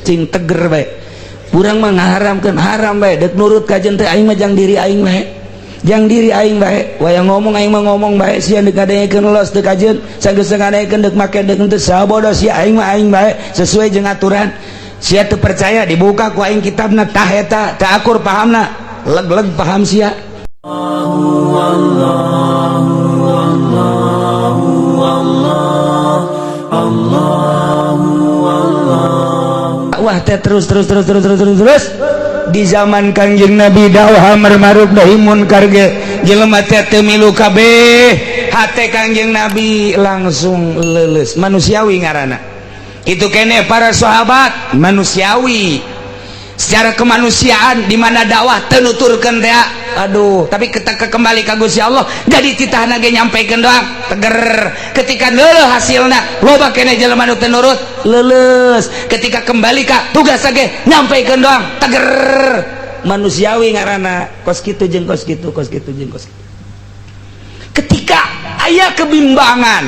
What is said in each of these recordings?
cing teger bae urang mah ngaharamkeun haram bae dek nurut kajen teh aing mah jang diri aing bae jang diri aing bae wayang ngomong aing mah ngomong bae sia dek ngadengekeun los dek kajen sanggeus ngadengekeun dek make dek teu sabodo sia aing mah aing bae sesuai jeung aturan sia teu percaya dibuka ku aing kitabna tah eta teu akur pahamna leg-leg paham sia wah teh terus di zaman Kangjeng Nabi dakwah amar ma'ruf nahi munkar ge jelema teh teu milu kabeh hate Kangjeng Nabi langsung leuleus manusiawi ngaranna itu kene para sahabat manusiawi secara kemanusiaan di mana dakwah teu nuturkeun teh aduh tapi ketika kembali ka Gusti Allah jadi titahna ge nyampaikeun doang teger ketika leuleuh hasilna loba keneh jelema nu teu nurut leuleus ketika kembali ka tugas ge nyampaikeun doang teger manusiawi ngaranna kos kitu jeung kos kitu jeung kos kitu ketika aya kebimbangan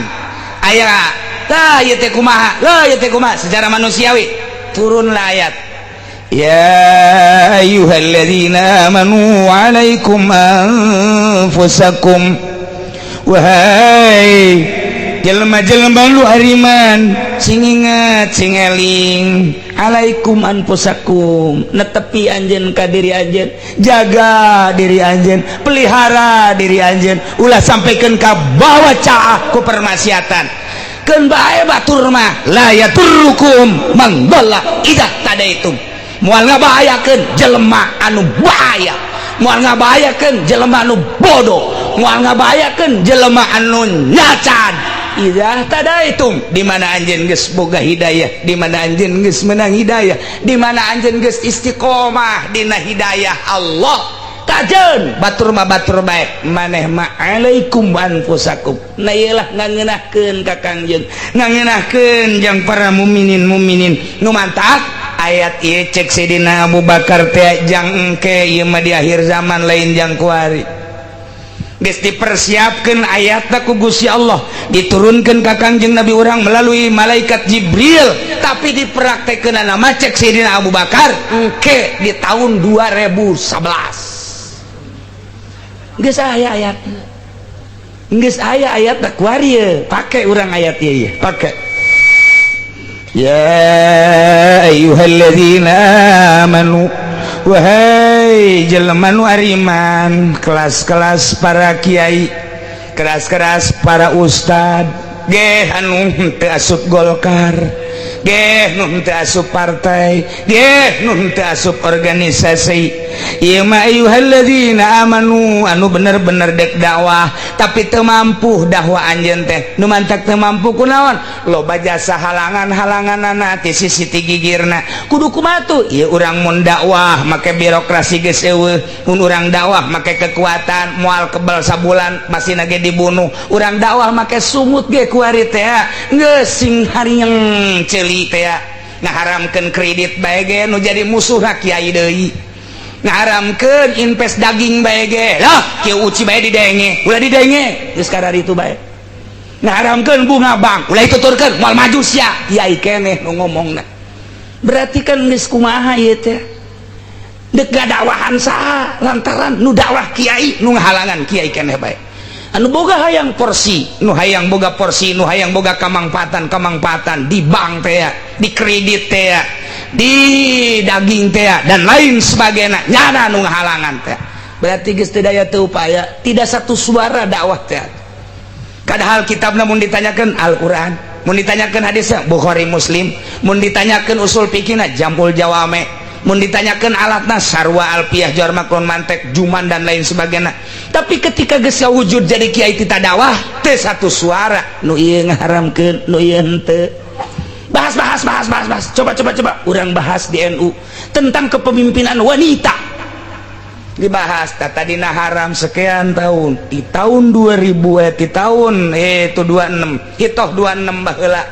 aya tah ieu teh kumaha secara manusiawi turunlah ayat ya ayyuhalladzina amanu alaikum anfusakum wahai jelema-jelema lu hariman sing inget sing eling alaikum anfusakum netepi anjeun ka diri anjeun jaga diri anjeun pelihara diri anjeun ulah sampaikeun ka bawaca ku permaksiatan keun bae batur mah la yaturrukum man dhalla idza tadaitum moal ngabahayakeun jelema anu bahaya moal ngabahayakeun jelema anu bodoh moal ngabahayakeun jelema anu nyacan idza tadaitum di mana anjeun geus boga hidayah di mana anjeun geus menang hidayah di mana anjeun geus istiqomah dina hidayah Allah kajen batur mah batur bae maneh mah alaikum anfusakum na ieulah ngangeunahkeun ka Kangjeng ngangeunahkeun jang para mukminin nu mantap ayat ieu cek Sayyidina Abu Bakar teh jang engke ieu mah di akhir zaman lain jang kuari geus dipersiapkeun ayatna ku Gusti Allah diturunkeun ka Kangjeng Nabi urang melalui malaikat Jibril tapi dipraktekeunana mah cek Sayyidina Abu Bakar engke di tahun 2011 geus aya ayatna geus aya ayatna kuari ieu pake urang ayat ieu pake ya ayyuhalladzina amanu wahai jelema nu ariman kelas-kelas para kiai kelas-kelas para ustad ge anu teu asup Golkar ge nu teu asup partai ge nu teu asup organisasi ieu mah ayyuhalladzina amanu anu bener-bener dek dakwah tapi teu mampu dakwah anjeun teh nu mantak teu mampu kunaon loba jasa halangan-halanganana ti sisi ti gigirna kudu kumaha tuh ieu urang mun dakwah make birokrasi geus eueuh mun urang dakwah make kekuatan moal kebal sabulan masina ge dibunuh urang dakwah make sumut ge kuari teh geus sing harieng ceuli teh ngaharamkeun kredit bae ge nu jadi musuh kiai deui ngaharamkeun invest daging bae ge lah kieu uci bae didenge ulah didenge geus kadar itu bae ngaharamkeun bunga bank ulah dituturkeun moal maju sia kiai keneh nu ngomongna berarti kan geus kumaha ieu teh deuk gadakwahan saha lantaran nu dakwah kiai nu ngahalangan kiai keneh bae anu boga hayang porsi nu hayang boga porsi nu hayang boga kamangpatan di bank teh di kredit teh di daging teh dan lain sebagainya nyana nu ngahalangan teh berarti geus teu daya teu upaya tidak satu suara dakwah teh padahal kitabna mun ditanyakeun Al-Qur'an mun ditanyakeun hadisna Bukhari Muslim mun ditanyakeun usul fikihna Jamul Jawame mun ditanyakeun alatna Sarwa Alpiyah Johar Maklun Mantek Juman dan lain sebagainya tapi ketika geus wujud jadi kiai tita dakwah teu satu suara nu ieu ngaharamkeun nu ieu henteu bahas coba urang bahas di NU tentang kepemimpinan wanita dibahas tadina haram sekian tahun di tahun 2000 di tahun itu 26 hitoh 26 baheula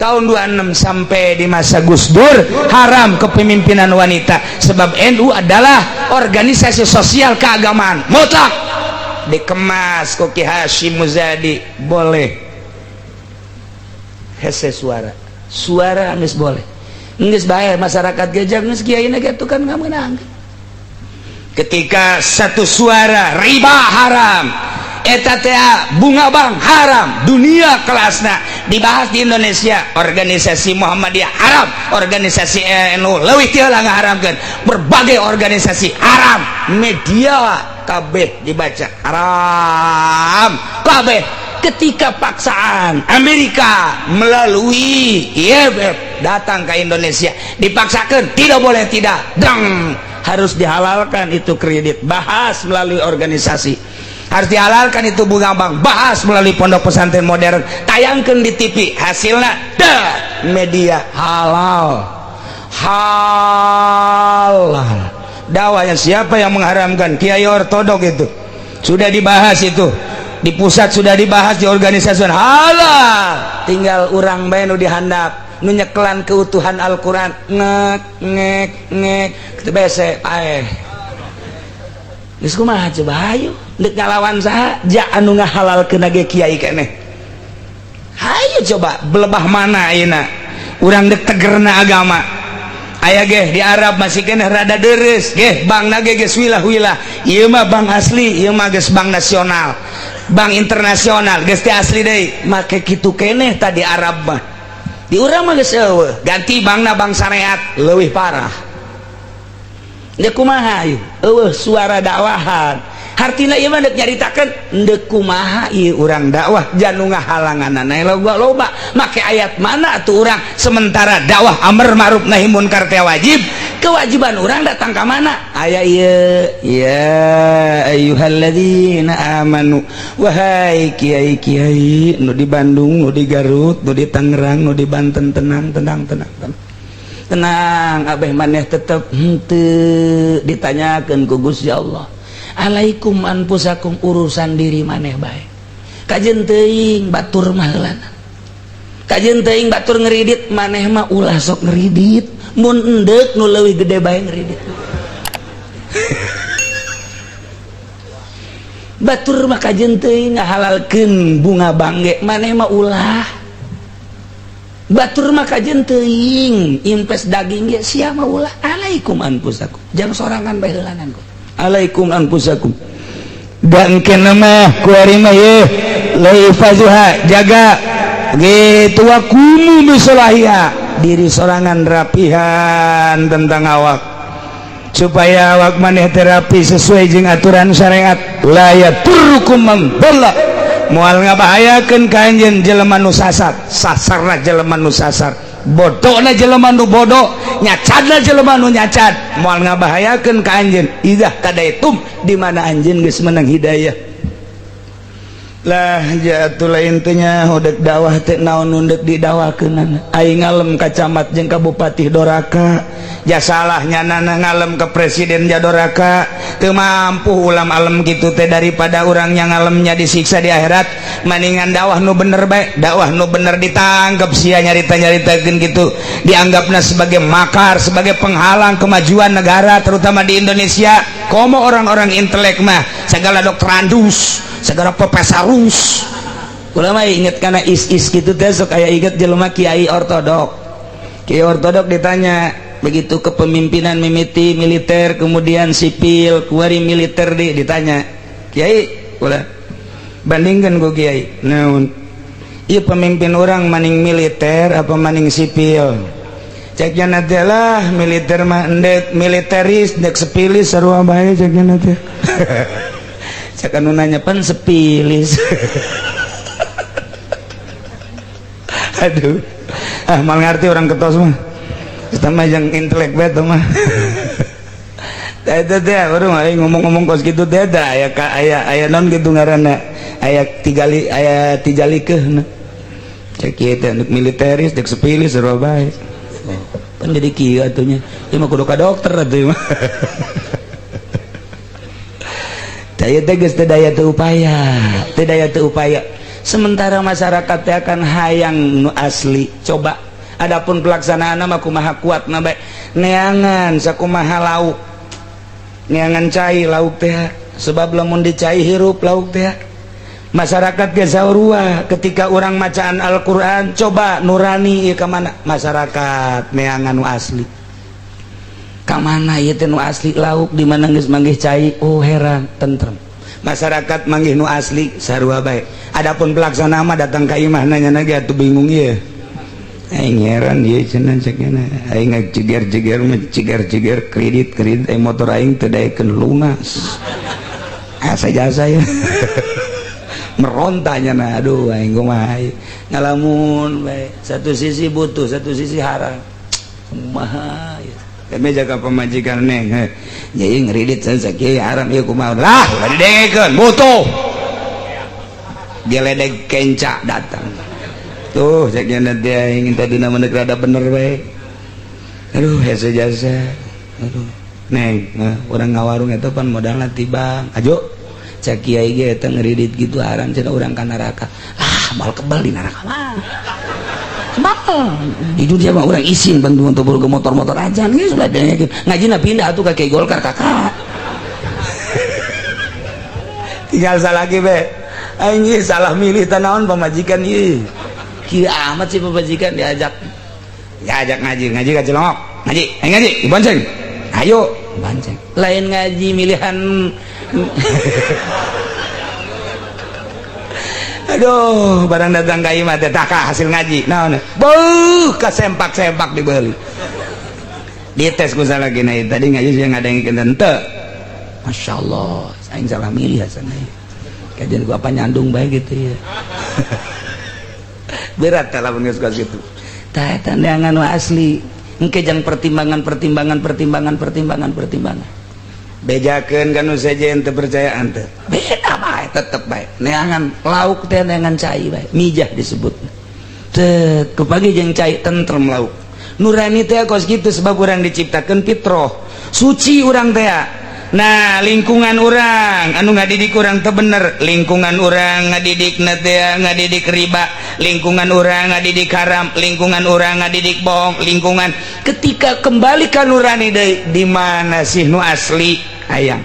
tahun 26 sampai di masa Gus Dur haram kepemimpinan wanita sebab NU adalah organisasi sosial keagamaan mutlak dikemas ku Ki Hasyim Muzadi boleh hese suara geus boleh geus bae masyarakat gejang geus kiai na gitu kan ngamenang. Ketika satu suara riba haram, eta teh bunga bank haram, dunia kelasna dibahas di Indonesia, organisasi Muhammadiyah haram, organisasi NU leuwih teu lah ngaharamkeun, berbagai organisasi haram, media kabeh dibaca haram kabeh. Ketika paksaan Amerika melalui IMF datang ke Indonesia, dipaksakan tidak boleh tidak, dang, harus dihalalkan itu kredit, bahas melalui organisasi, harus dihalalkan itu bunga bank, bahas melalui pondok pesantren modern, tayangkan di TV, hasilnya dah media halal. Dakwahnya siapa yang mengharamkan? Kiai ortodok itu sudah dibahas, itu di pusat sudah dibahas, di organisasi halal, tinggal urang bae nu dihandap nu nyeklan keutuhan Al-Quran ngek kitu bese paeh geus kumaha coba hayu deuk ngalawan saha ja anu ngahalalkeun ge kiai keneh. Hayu coba belebah mana ayeuna urang deuk tegerna agama. Aya ge di Arab masih keneh rada deres ge bankna ge geus wilah-wilah, ieu mah bank asli, ieu mah geus bank nasional, bank internasional geus teh asli deui, make kitu keneh tadi Arab mah. Di urang mah geus eueuh, ganti bankna bank syariat leuwih parah. Deuk kumaha ieu? Eueuh suara dakwahan. Hartina ieu mah deuk nyaritakeun deuk kumaha ieu urang dakwah janu ngahalanganna loba. Make ayat mana atuh urang sementara dakwah amr ma'ruf nahi munkar teh wajib, kewajiban urang datang ka mana? Aya ieu, ya ayyuhalladzina amanu, wahai kiai-kiai nu di Bandung, nu di Garut, nu di Tangerang, nu di Banten, tenang, abeh maneh tetep henteu ditanyakeun ku Gusti Allah. Alaikum anfusakum, urusan diri maneh bae. Kajeun teuing batur mah heulana. Kajeun teuing batur ngeridit, maneh mah ulah sok ngeridit. Mun endek nu leuwih gede bae ngeridit. Batur mah kajeun teuing ngahalalkeun bunga bangge, maneh mah ulah. Batur mah kajeun teuing invest daging ge sia mah ulah. Alaikum anfusakum. Jang sorangan bae heulanan ku. Alaikum anfusakum. Dan kena mah kuari mah ye laifazuha, jaga gitu wakumu bisolahia, diri sorangan rapihan tentang awak supaya awak maneh terapi sesuai jeung aturan syariat. La yaturrukum man dhalla, moal ngabahayakeun ka anjeun jelema nu sasar, sasarna jelema nu sasar, bodohna jelema nu bodoh, nyacadna jelema nu nyacad, moal ngabahayakeun ka anjeun. Idah kadaitum, di mana anjeun geus menang hidayah. Lah jatuh lain teh nya hodek dakwah teh naon nu deuk didakwakeun. Aing ngalem ka camat jeung ka bupati Doraka, jasalah nyanana ngalem ke presiden Jadoraka, teu mampu ulam alem kitu teh, daripada urangnya ngalemnya disiksa di akhirat, mendingan dakwah nu bener bae. Dakwah nu bener ditangkep sia nyarita-nyaritakeun kitu, dianggapna sebagai makar, sebagai penghalang kemajuan negara terutama di Indonesia. Komo orang-orang intelek mah segala doktorandus, segala profesorus. Ulama inget kana is gitu teh sok aya inget jelema kiai ortodok. Kiai ortodok ditanya begitu kepemimpinan mimiti militer kemudian sipil kuari militer ditanya, kiai ulah bandingkan ku kiai naon ieu pemimpin orang maning militer apa maning sipil? Ceknya nanti lah militer mah endek militeris endek sepilis sarua bae ceknya nanti. Cek anu nanya pan sepilis. Aduh, mal ngerti orang ketos mah. Kita mah yang intelek bae mah. Eta teh baru ngomong-ngomong kos kitu teh da aya naon kitu ngaranna. Aya tijalikeun. Cek ieu teh endek militeris endek sepilis sarua bae. Kan jadi kieu atunya. Ieu mah kudu ka dokter atuh mah. Daya tegas daya teu upaya. Sementara masyarakat teh akan hayang nu asli. Coba adapun pelaksanaanna mah kumaha kuatna bae. Neangan sakumaha lauk. Neangan cai lauk teh. Sebab lamun dicai hirup lauk teh. masyarakat gezaurua ketika orang macaan Al-Quran coba nurani ke mana masyarakat neangan nu asli ke mana ieu teh nu asli lauk di mana geus manggih cai oh heran tentrem masyarakat manggih nu asli sarua bae adapun pelaksana mah datang ka imah nanya lagi atuh bingung ieu aing heran ieu cenah cekna aing ngajeger-jeger mah jeger-jeger kredit motor aing teu daekeun lunas asa jasa ya merontanya nah aduh aing kumaha ngalamun bae satu sisi butuh satu sisi haram kumaha ya kami jaga pemajikan neng jadi ngeridit sakieu haram ieu kumaha lah didengekeun butuh geledeg kenca datang tuh ceknya nanti aing tadina mendek rada bener bae aduh asa jasa aduh neng urang ngawarung eta pan modalna ti bank ajo cak kiai ge eta ngeridit gitu haram cenah urang ka neraka mal kebal di neraka mah kebal di dunia mah urang isin bantu untuk boga motor-motor ajan geus sudah dengekeun ngajina pindah atuh ka Kiai Golkar kakak tinggal salaki be aing ge salah milih tanaon pamajikan ieu kieu amat sih pamajikan diajak ngaji ka Cilongok ngaji aing ngaji dibonceng ayo bonceng lain ngaji milihan aduh barang datang ka imah teh taka hasil ngaji naon beuh ka sempak-sempak dibeuli dites ku salagina tadi ngaji sia ngadengkeun teu masyaallah aing salah milih asana kajian ku apa nyandung bae gitu ya berat teh lamun geus ka kitu tah eta neangan asli engke jang pertimbangan bejakeun kanu saja ente percayaan teh beda bae tetep bae neangan lauk teh neangan cai bae mijah disebut teh kepagi jeung cai tentrem lauk nurani teh kos kitu sebab urang diciptakeun fitrah suci urang teh nah lingkungan urang anu ngadidik urang teh bener lingkungan urang ngadidikna teh ngadidik riba lingkungan urang ngadidik haram lingkungan urang ngadidik bohong lingkungan ketika kembali ka nurani deui di mana sih nu asli ayang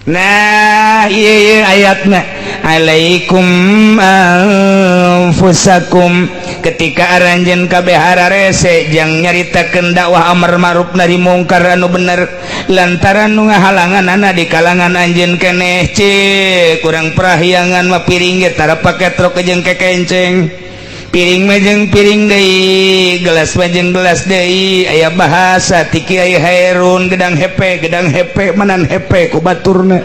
nah iya ayatna alaikum anfusakum ketika aranjeun kabeh hararese jang nyaritakeun dakwah amar ma'ruf nahi mungkar anu bener lantaran nu ngahalanganana di kalangan anjeun keneh cek kurang perahyangan mah piring ge tara pake truk jeung kekenceng piring mah jeung piring deui gelas mah jeung gelas deui aya bahasa ti Kiai Hairun gedang hepe menan hepe ku baturna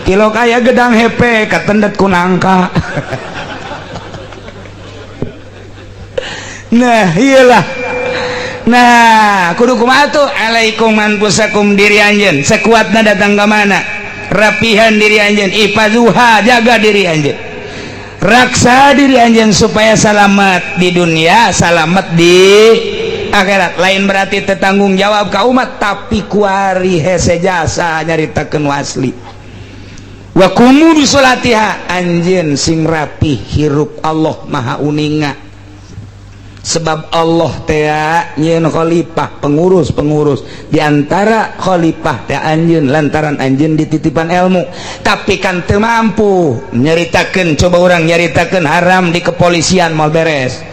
kilok aya gedang hepe katendet ku nangka nah iyalah nah kudu kumaha tuh alaikum anfusakum diri anjeun sekuatna datang ka mana rapihan diri anjeun ifazuha jaga diri anjeun raksa diri anjeun supaya selamat di dunia selamat di akhirat lain berarti tetanggung jawab ka umat tapi kuari hese jasa nyaritakeun asli wa kumu bi salatiha anjeun sing rapih hirup Allah maha uninga sebab Allah teh nyeun khalifah pengurus diantara khalifah teh anjeun lantaran anjeun dititipan ilmu tapi kan teu mampu nyaritakeun coba urang nyaritakeun haram di kepolisian moal beres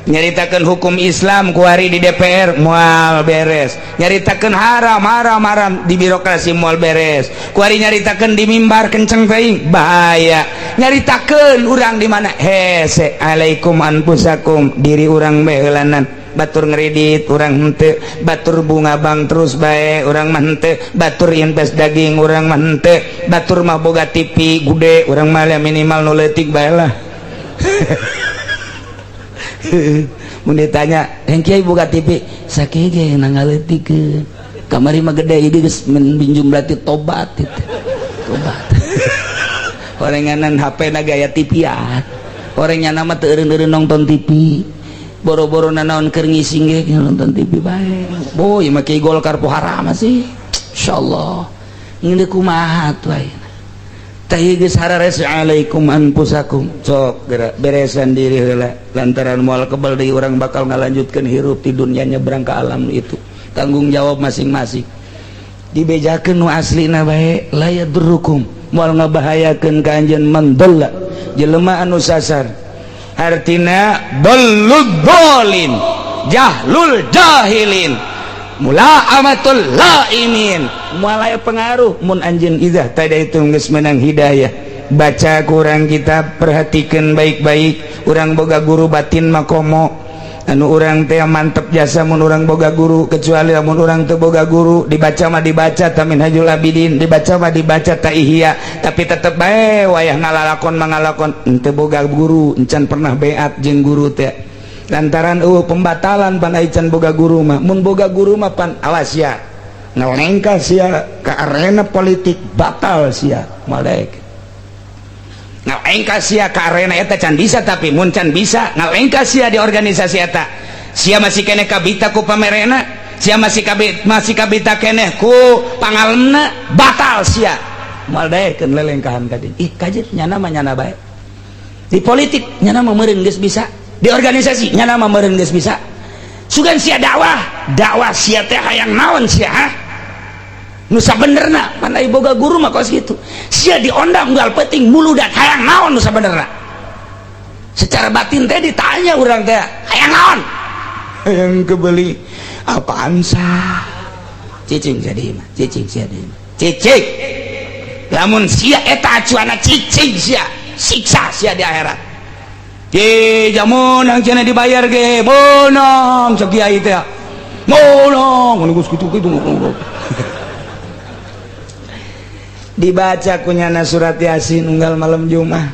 nyaritakeun hukum Islam ku hari di DPR moal beres nyaritakeun haram di birokrasi moal beres ku hari nyaritakeun di mimbar kenceng teuing bahaya nyaritakeun urang di mana hese alaikum anfusakum diri urang behelanan batur ngeridit urang henteu batur bunga bank terus bae urang mah henteu batur invest daging urang mah henteu batur mah boga TV gude urang mah minimal nu leutik bae lah mun ditanya yang Kiai boga TV sakieu ge nangaleutik kamari mah gede ieu geus minjum berarti tobat itu tobat orenganan HP na gaya TV-an orangnya nama teu eureun-eureun nonton TV boro-boro naon keur ngising ge nonton TV bae boy mah Kiai Golkar pohara mah sih insyaallah ngeundeuk kumaha tuh ayeuna tah ieu geus harares alaikum anfusakum sok beresan diri heula lantaran moal kebal deui urang bakal ngalanjutkeun hirup di dunia nyebrang ka alam itu tanggung jawab masing-masing dibejakeun nu aslina bae la yadurrukum moal ngabahayakeun ka anjeun mandalla jelema anu sasar artina doludolin jahlul jahilin mula'amatul laimin mulai pengaruh mun anjeun izah tadi itu geus menang hidayah baca kurang kitab perhatikan baik-baik urang boga guru batin makomo anu urang teh mantep jasa mun urang boga guru kecuali mun urang teu boga guru dibaca mah dibaca ta Minhajul Abidin dibaca mah dibaca ta Ihya tapi tetep bae wayah ngalalakon mangalakon teu boga guru encan pernah beat jeung guru teh lantaran pembatalan pan aican boga guru mah mun boga guru mah pan awas ya ngelengka sia ka arena politik batal sia malek ngalengka sia ka arena eta can bisa tapi mun can bisa ngalengka sia di organisasi eta sia masih keneh kabita ku pamerena sia masih kabita keneh ku pangalemna batal sia moal daekeun lelengkahan ka dieu ih kajet nyana mah nyana bae di politik nyana mah meureun geus bisa di organisasi nyana mah meureun geus bisa sugan sia dakwah sia teh hayang naon sia ha nu sabenerna pan aya boga guru mah kos kitu sia diondang unggal peuting muludan hayang naon nu sabenerna secara batin teh ditanya urang teh hayang naon hayang kebeuli apaan sah cicing jadi mah cicing sia deui cicing lamun sia eta acuana cicing sia siksa sia di akhirat ye jamun yang cenah dibayar ge monong cek kiai teh monong mun geus kitu-kitu dibaca kunyana surat Yasin unggal malam Jumat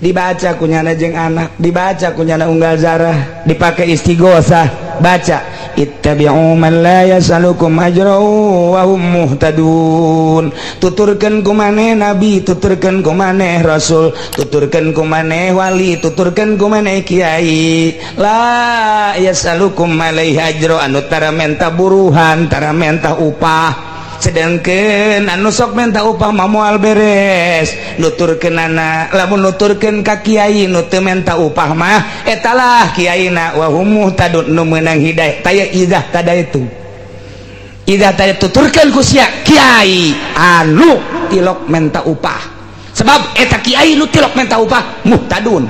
dibaca kunyana jeung anak dibaca kunyana unggal zarah dipakai istighosah baca ittabi'u man la yasalukum ajran wa hum muhtadun tuturkeun ku maneh nabi tuturkeun ku maneh rasul tuturkeun ku maneh wali tuturkeun ku maneh kiai la yasalukum alaihi ajra anu tara menta buruhan tara menta upah sedangkan anu sok minta upah mah moal beres nuturkeunana lamun nuturkeun ka kiai nu teu minta upah mah etalah kiaina wa hum muhtadun nu meunang hidayah taya idah tada itu idah taya tuturkeun ku sia kiai anu tilok minta upah sebab eta kiai nu tilok minta upah muhtadun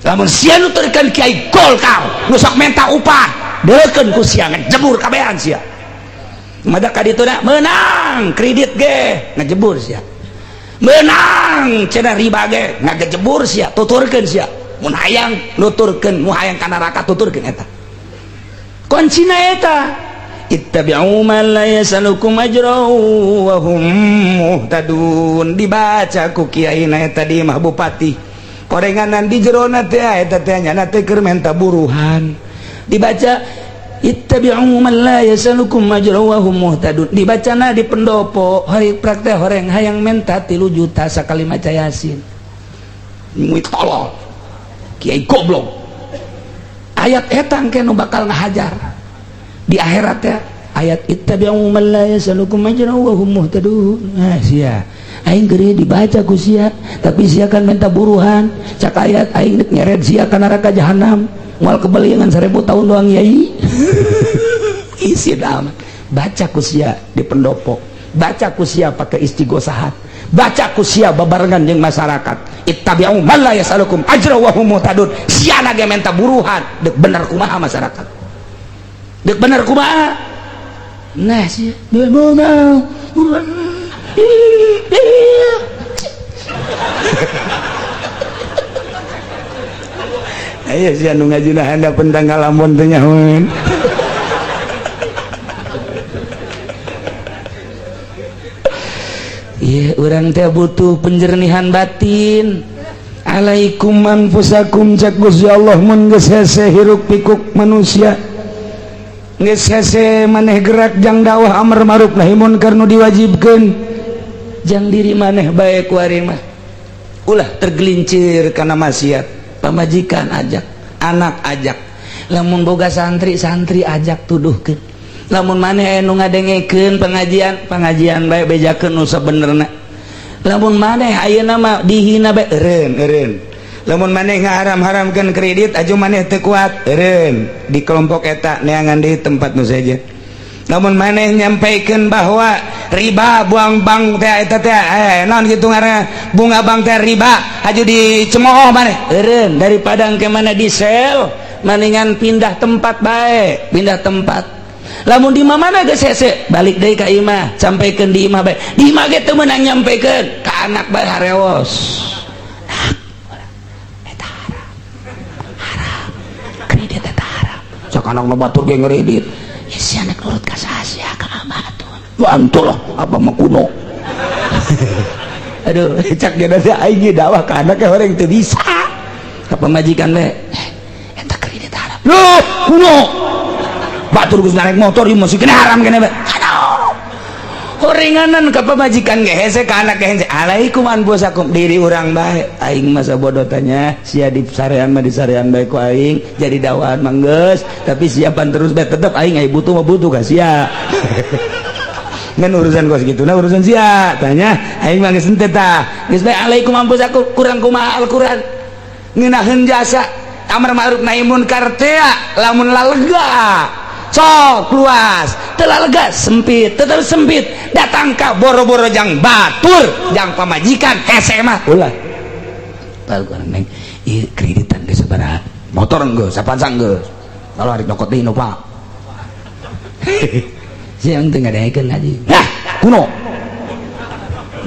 lamun sia nuturkeun kiai golkar nu sok minta upah deukeun ku sia ngejebur kabehan sia madak kadituna menang kredit ge ngajebur sia menang cenah riba ge ngajebur sia tuturkeun sia mun hayang nuturkeun mun hayang ka neraka tuturkeun eta kuncina eta ittabi'u man la yasalukum ajran wa hum muhtadun dibaca ku kiaina eta di mah bupati korenganan di jerona teh eta teh nyana teh keur menta buruhan dibaca ittabi'u man la yasalukum ajran wa hum muhtadun dibacana di pendopo hari praktek horeng hayang menta 3 juta sakali maca Yasin muit tolol kiai goblok ayat eta engke nu bakal ngahajar di akhirat teh ayat ittabi'u man la yasalukum ajran wa hum muhtadun sia aing geure dibaca ku sia tapi sia kan menta buruhan cak ayat aing nyeret sia ka neraka jahanam moal kebaliangan 1000 tahun doang yai isi dalam baca kusia di pendopo baca kusia pakai istighosahat baca kusia babarengan jeung masyarakat ittabi'u man la yasalukum ajra wa hum muhtadun sia na ge menta buruhan deuk bener kumaha masyarakat deuk bener kumaha nah sia beunang ayo sia nu ngajuna handap pentang ngalamun teh nyahoeun iya urang teh butuh penjernihan batin alaikum anfusakum cak Gusti Allah mun geus hese hiruk pikuk manusia geus hese maneh gerak jang dakwah amar ma'ruf nahi munkar nu diwajibkeun jang diri maneh bae ku ari mah ulah tergelincir kana maksiat pamajikan ajak anak ajak lamun boga santri ajak tuduhkeun lamun maneh anu ngadengekeun pengajian bae bejakeun nu sabenerna lamun maneh ayeuna mah dihina bae eureun lamun maneh ngaharam-haramkeun kredit aju maneh teu kuat eureun di kelompok eta neangan di tempat nu saja lamun maneh nyampaikeun bahwa riba buang bank teh eta teh naon kitu ngaranna bunga bank teh riba aju dicemooh maneh eureun daripada engke mana di sel mendingan pindah tempat bae pindah tempat lamun di mana geus hese balik deui ka imah sampaikeun di imah bae di imah ge teu meunang nyampekeun ka anak bae hareos eta haram kredit eta haram sok anak mah batur ge ngredit ya si anak nurut ka saha ka abah tuh antul lah apa mah kuno aduh cak dia teh aing ge dakwah ka anak orang teu bisa ka pamajikan we eta kredit haram loh kuno batur geus naik motor ieu masih kena haram kena aduh horenganan ka pamajikan ge hese ka anak ge hese alaikum anfusakum diri urang bae aing masa bodoh tanya sia di sarean mah di sarean bae ku aing jadi dakwaan mah geus tapi siapan terus bae tetep aing aya butuh mah butuh ka sia ngan urusan kos gitu nah urusan sia tanya aing mah geus henteu tah geus bae alaikum anfusakum kurang kumaha Al-Qur'an ngeunaheun jasa amar ma'ruf nahi munkar teh lamun lalega sok luas telah lega sempit tetap sempit datang ka boro-boro jang batur jang pamajikan hese mah ulah Al-Qur'an neng ieu kreditan geus sabaraha motor geus sapansang geus kalau hari nyokot deui Pak sia teu ngadaekeun ngaji nah kuno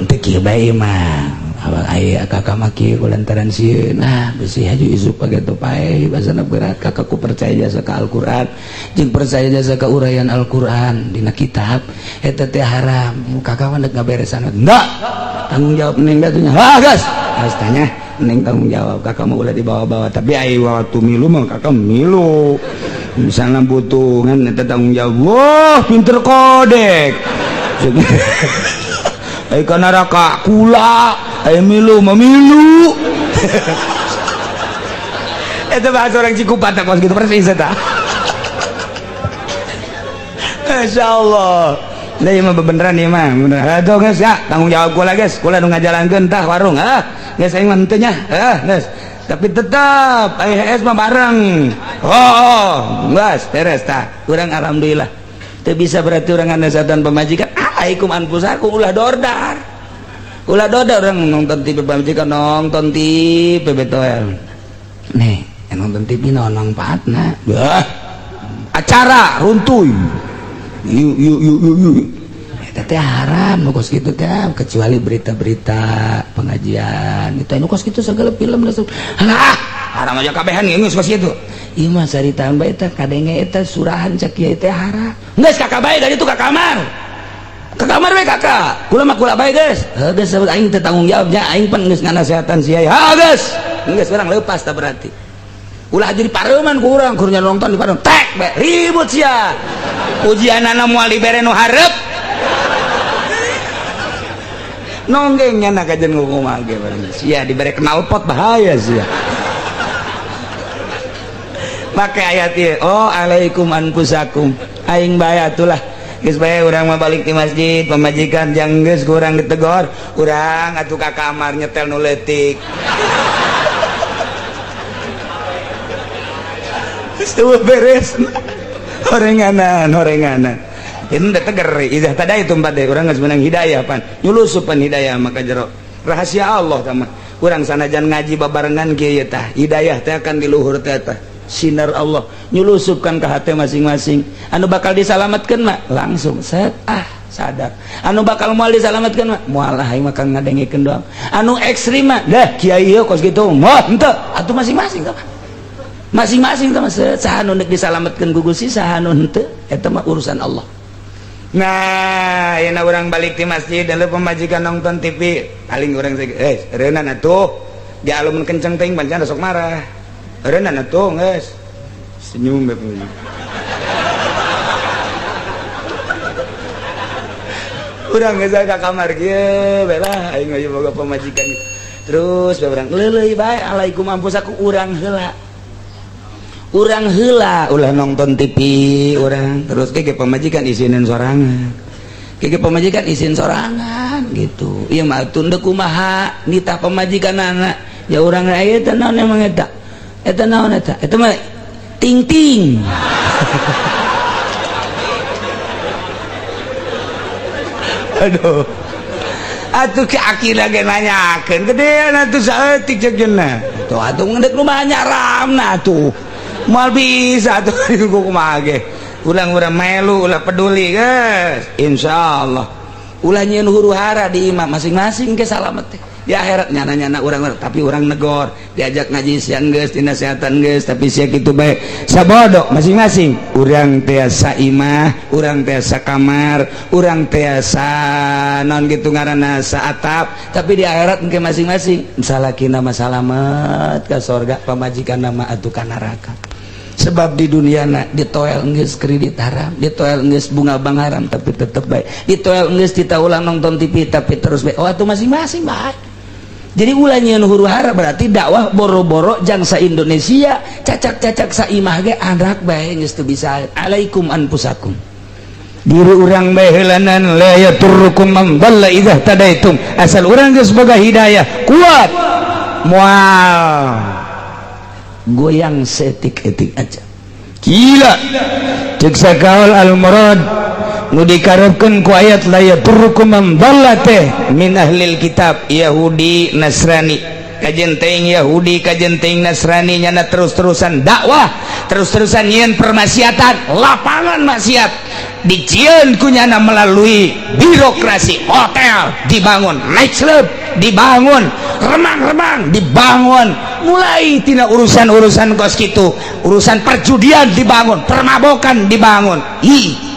teu kieu bae mah abang aya kakak maki kulantaran sieun nah besi haju isuk page topae basana berat kakakku percaya jasa ka Al-Qur'an jeung percaya jasa ka uraian Al-Qur'an dina kitab eta teh haram kakak mah deuk ngaberesan enggak tanggung jawab neng batunya gas harus tanya neng tanggung jawab kakak mah ulah dibawa-bawa tapi ai waktu milu mah kakak milu misalnya butuh ngan eta tanggung jawab wah pinter kodek ai kana raka kula ai milu mamilu itu bahasa orang Cikupa tak kos gitu persis eta Masya Allah nah iya mah beneran iya mah beneran aduh guys ya tanggung jawab gua lah guys gua nu ngajalankeun tah warung guys aing mah henteu nya guys tapi tetap AHS mah bareng guys beres tah urang alhamdulillah teu bisa berarti urang ngasatan pamajikan alaikum anfusakum ulah dordar orang nonton TV pamajikan nonton TV betul nih nonton TV nonton patna acara runtuy yuk teh haram kos gitu teh kecuali berita-berita pengajian itu kos gitu segala film haram aja kabehan geus kos gitu ieu mah sari tambah eta kadenge eta surahan cak ieu teh haram geus kakak bae dari itu ka kamar we kakak kula mah kula bae geus geus aing teu tanggung jawabnya aing pan geus nganasehatan sia geus urang leupas tah berarti ulah jadi pareuman ku urang keur nonton di pareuman tek be ribut sia ujianana moal dibere nu hareup nonggengnya nak kajen ngomong ge bareng sia dibere knalpot bahaya sia make ayat ieu oh alaikum anfusakum aing bae atulah geus bae urang mah balik di masjid pamajikan jang geus ku urang ditegor urang atuh ka kamar nyetel nu leutik geus beres horenganan itu udah teger idah tadi itu empat deh orang nggak menang hidayah pan nyulusupan hidayah maka jero rahasia Allah sama orang sanajan ngaji babarengan kieu tah hidayah teh akan di luhur teh tah sinar Allah nyulusupkan ke hati masing-masing anu bakal disalamatkan mah langsung set sadar anu bakal moal disalamatkan mah moal aing mah kang ngadengikeun doang anu ekstrim mah dah kiai kos gitu moh henteu atuh masing-masing tah masing-masing tah saha nu neuk disalamatkeun ku Gusti saha nu henteu eta mah urusan Allah. Nah ayeuna urang balik di masjid dan pemajikan nonton TV paling urang reunan atuh di alumun kenceng teuing pancen sok marah reunan atuh geus senyum bae pengen urang geus ka kamar kieu bae lah aing aya boga pemajikan terus bae urang leuleuy bae alaikum ampusaku urang heula ulah nonton TV orang terus keke pemajikan isinin sorangan gitu iya mah tunda kumaha nitah pemajikan anak ya orang aya eta naon emang eta naon eta mah ting aduh atuh ke akila ge nanyakeun gedean atuh saeutik cek cenah tuh atuh ngedek rumahnya ramna tuh moal bisa tuh kumaha ge urang-urang melu ulah peduli guys insyaallah ulah nyieun huru-hara di imam masing-masing ke salamet teh di akhirat nyana-nyana urang tapi urang negor diajak ngaji siang geus dinasehatan geus tapi sia kitu bae sabodo masing-masing urang teh saimah urang teh sakamar urang teh sa naon kitu ngaranna saatap tapi di akhirat engke masing-masing salakina mah salamet ka surga pamajikanna mah atuh ka neraka sebab di dunia ditoel geus kredit haram ditoel geus bunga bank haram tapi tetep baik ditoel geus kita ulang nonton TV tapi terus baik oh atuh masing-masing baik jadi ulah nyieun huru-hara berarti dakwah boro-boro jangsa Indonesia cacak-cacak saimah ge anak bae geus teu bisa alaikum anfusakum diri urang bae heulanan la yaturrukum man dhalla idza tadaitum asal urang geus boga hidayah kuat moal goyang setik-etik aja gila cek sakaul al-murad nu dikarepkeun ku ayat la yaturrukum man dhalla teh min ahlil kitab Yahudi Nasrani kajen teuing Yahudi kajen teuing Nasrani nyana terus-terusan dakwah terus-terusan nyieun permaksiatan lapangan maksiat dijieun ku nyana melalui birokrasi hotel dibangun nightclub dibangun remang-remang dibangun mulai tina urusan-urusan kos kitu urusan perjudian dibangun permabokan dibangun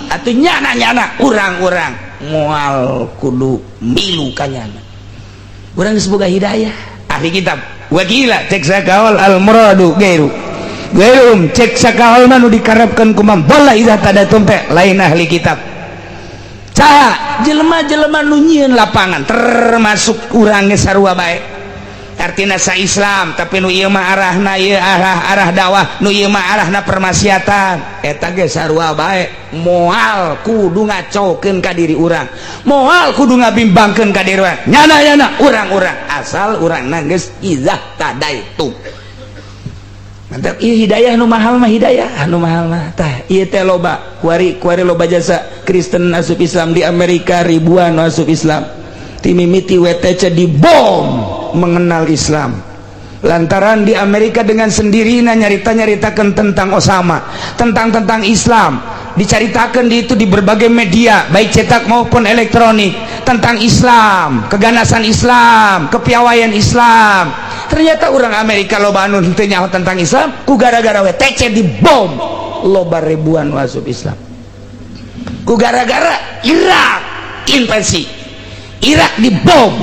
atuh nyana-nyana urang-urang moal kudu milu kanyana urang geus boga hidayah ahli kitab wakila cek sakaul al-muradu gairu cek sakaul manu dikarepkeun ku man dhalla idza tadatum teh lain ahli kitab saha jelema-jelema nu nyieun lapangan termasuk urang ge sarua bae artina sa Islam tapi nu ieu mah arahna ieu arah dakwah nu ieu mah arahna permaksiatan eta ge sarua bae moal kudu ngacokeun ka diri urang moal kudu ngabimbangkeun ka diri urang nyana-nyana urang-urang asal urangna geus izah tadaitu mantap ieu hidayah nu mahal mah hidayah anu mahal mah tah ieu teh loba kuari loba jasa Kristen asup Islam di Amerika ribuan asup Islam timimiti WTC dibom mengenal Islam lantaran di Amerika dengan sendirinya nyarita-nyaritakan tentang Osama tentang Islam diceritakan di itu di berbagai media baik cetak maupun elektronik tentang Islam keganasan Islam kepiawaian Islam ternyata orang Amerika loba anu teu nyaho tentang Islam ku gara-gara WTC dibom loba ribuan masuk Islam ku gara-gara Irak invasi Irak dibom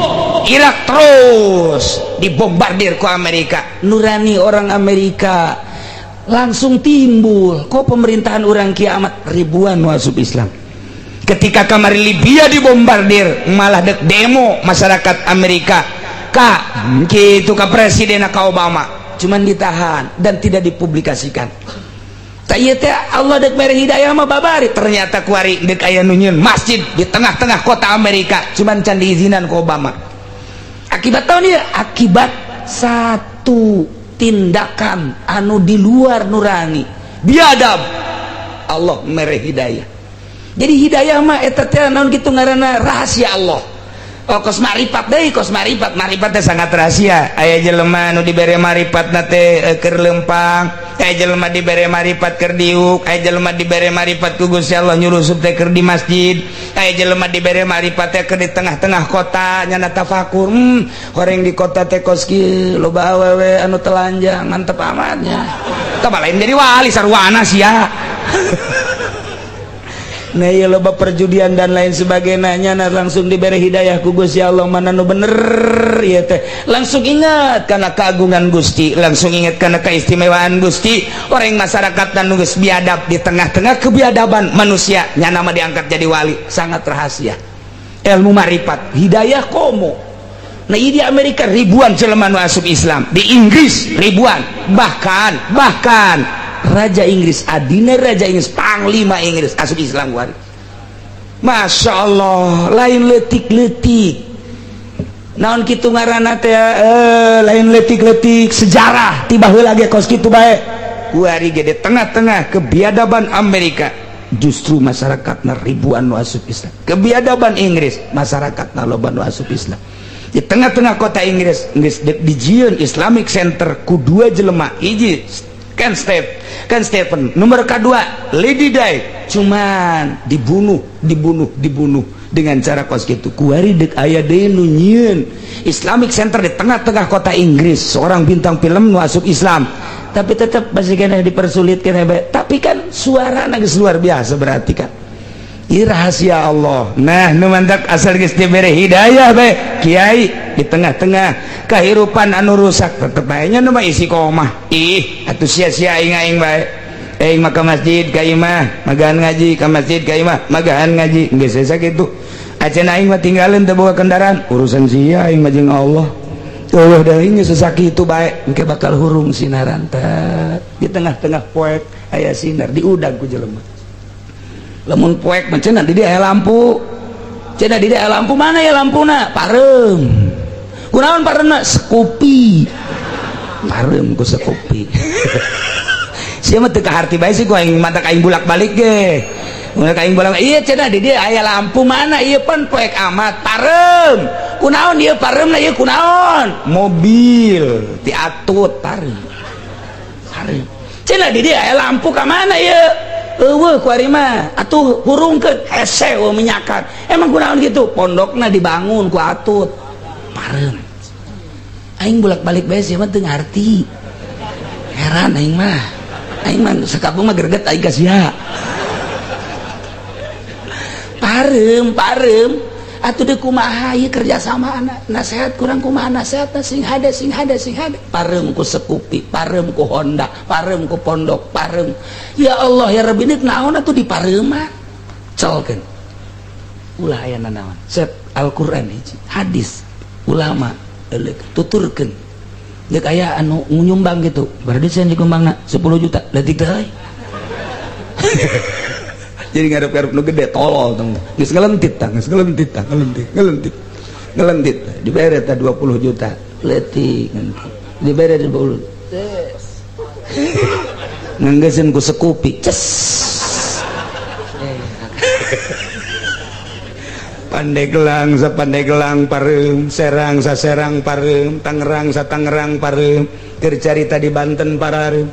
Irak terus dibombardir ku Amerika nurani orang Amerika langsung timbul kok pemerintahan orang kiamat ribuan masuk Islam ketika kamari Libya dibombardir malah dek demo masyarakat Amerika gitu ka presiden ka Obama cuman ditahan dan tidak dipublikasikan tak iya teh Allah dek mere hidayah mah babari ternyata kuari dek aya nu nyieun masjid di tengah-tengah kota Amerika cuman can diizinan ku Obama akibat tahun dia akibat satu tindakan anu di luar nurani biadab Allah mere hidayah jadi hidayah mah eta teh naon kitu ngaranna rahasia Allah oh kos maripat deui kos maripat teh sangat rahasia aya jelema nu dibere maripatna teh keur lempang aya jelema dibere maripat keur diuk aya jelema dibere maripat ku Gusti Allah nyurusup teh keur di masjid aya jelema dibere maripat teh keur di tengah-tengah kota nyana tafakur horeng di kota teh kos kieu loba awewe anu telanjang mantep amatnya tah lain jadi wali sarwana sia nah iya loba perjudian dan lain sebagainya nah langsung diberi hidayah ku Gusti Allah mana nu bener ya teh langsung ingat karena keagungan Gusti langsung ingat karena keistimewaan Gusti orang masyarakat dan geus biadab di tengah-tengah kebiadaban manusia nya nama diangkat jadi wali sangat rahasia ilmu marifat hidayah komo nah ini di Amerika ribuan jelema nu asup Islam di Inggris ribuan bahkan Raja Inggris adina Raja Inggris panglima Inggris asup Islam kuari Masya Allah lain letik-letik naon kitu ngaranna teh lain letik-letik sejarah tiba heula ge kos kitu bae kuari ge di tengah-tengah kebiadaban Amerika justru masyarakatna ribuan nu asup Islam. Kebiadaban Inggris masyarakatna loba nu asup Islam. Di tengah-tengah kota Inggris dijieun Islamic Center ku dua jelema, hiji Ken Stephen, nomor kedua Lady Di, cuman dibunuh dengan cara kos gitu. Kuari dek aya deui nu nyieun Islamic Center di tengah-tengah kota Inggris, seorang bintang film nu asup Islam, tapi tetap masih kena dipersulit kena. Tapi kan suara geus luar biasa, berarti kan ieu rahasia Allah. Nah, nu mantak asal geus dibere hidayah bae kiai di tengah-tengah kahirupan anu rusak, tetep bae nya nu mah isi komah. Ih, atuh sia-sia aing bae. Aing mah ka masjid ka imah magahan ngaji, ka masjid ka imah magahan ngaji, geus sakitu. Acan aing mah tinggalin teu bawa kendaraan, urusan sia aing mah jeung Allah. Allah da ieu sasakitu bae, engke bakal hurung sinaran teh. Di tengah-tengah poek aya sinar diudag ku jelema. Lamun poek mah cenah di aya lampu. Cenah di aya lampu, mana ya lampuna? Pareum. Kunaon pareumna? Sekupi. Pareum ku sekupi. Sia mah teu kaharti bae sih ku aing matak aing bolak-balik ge. Mun aing bolak, ieu cenah di dieu aya lampu, mana ieu pan poek amat. Pareum. Kunaon ieu pareumna ieu kunaon? Mobil diatut pareum. Pareum. Cenah di dieu aya lampu ka mana ieu? Eueuh ku ari mah atuh hurungkeun hese we menyakan. Emang kunaon gitu? Pondokna dibangun ku atut. Pareum. Aing bolak-balik bae sih mah teu ngarti. Heran aing mah. Aing mah sakabung mah greget aing ka sia. Pareum. Atuh deuk kumaha ieu kerja sama anak. Nasehat kurang kumaha nasehatna sing hade. Pareum ku sekupi, pareum ku Honda, pareum ku pondok, pareum. Ya Allah ya Rabbi, nek naon atuh di pareumah? Colkeun. Ulah aya nanaon. Set Al-Qur'an hiji, hadis ulama tuturkeun. Dek aya anu nyumbang gitu. Berarti saya dikumbangna 10 juta. Leutik teh euy. Jadi ngarep-ngarep nu gede tolol tong. Geus ngelentit dibere teh 20 juta. Leutik dibere 20. Nganggeuskeun ku sekupi. Ces. Pandeglang sapandeglang pareum, serang saserang pareum, Tangerang satangerang pareum, keur carita di Banten pareum.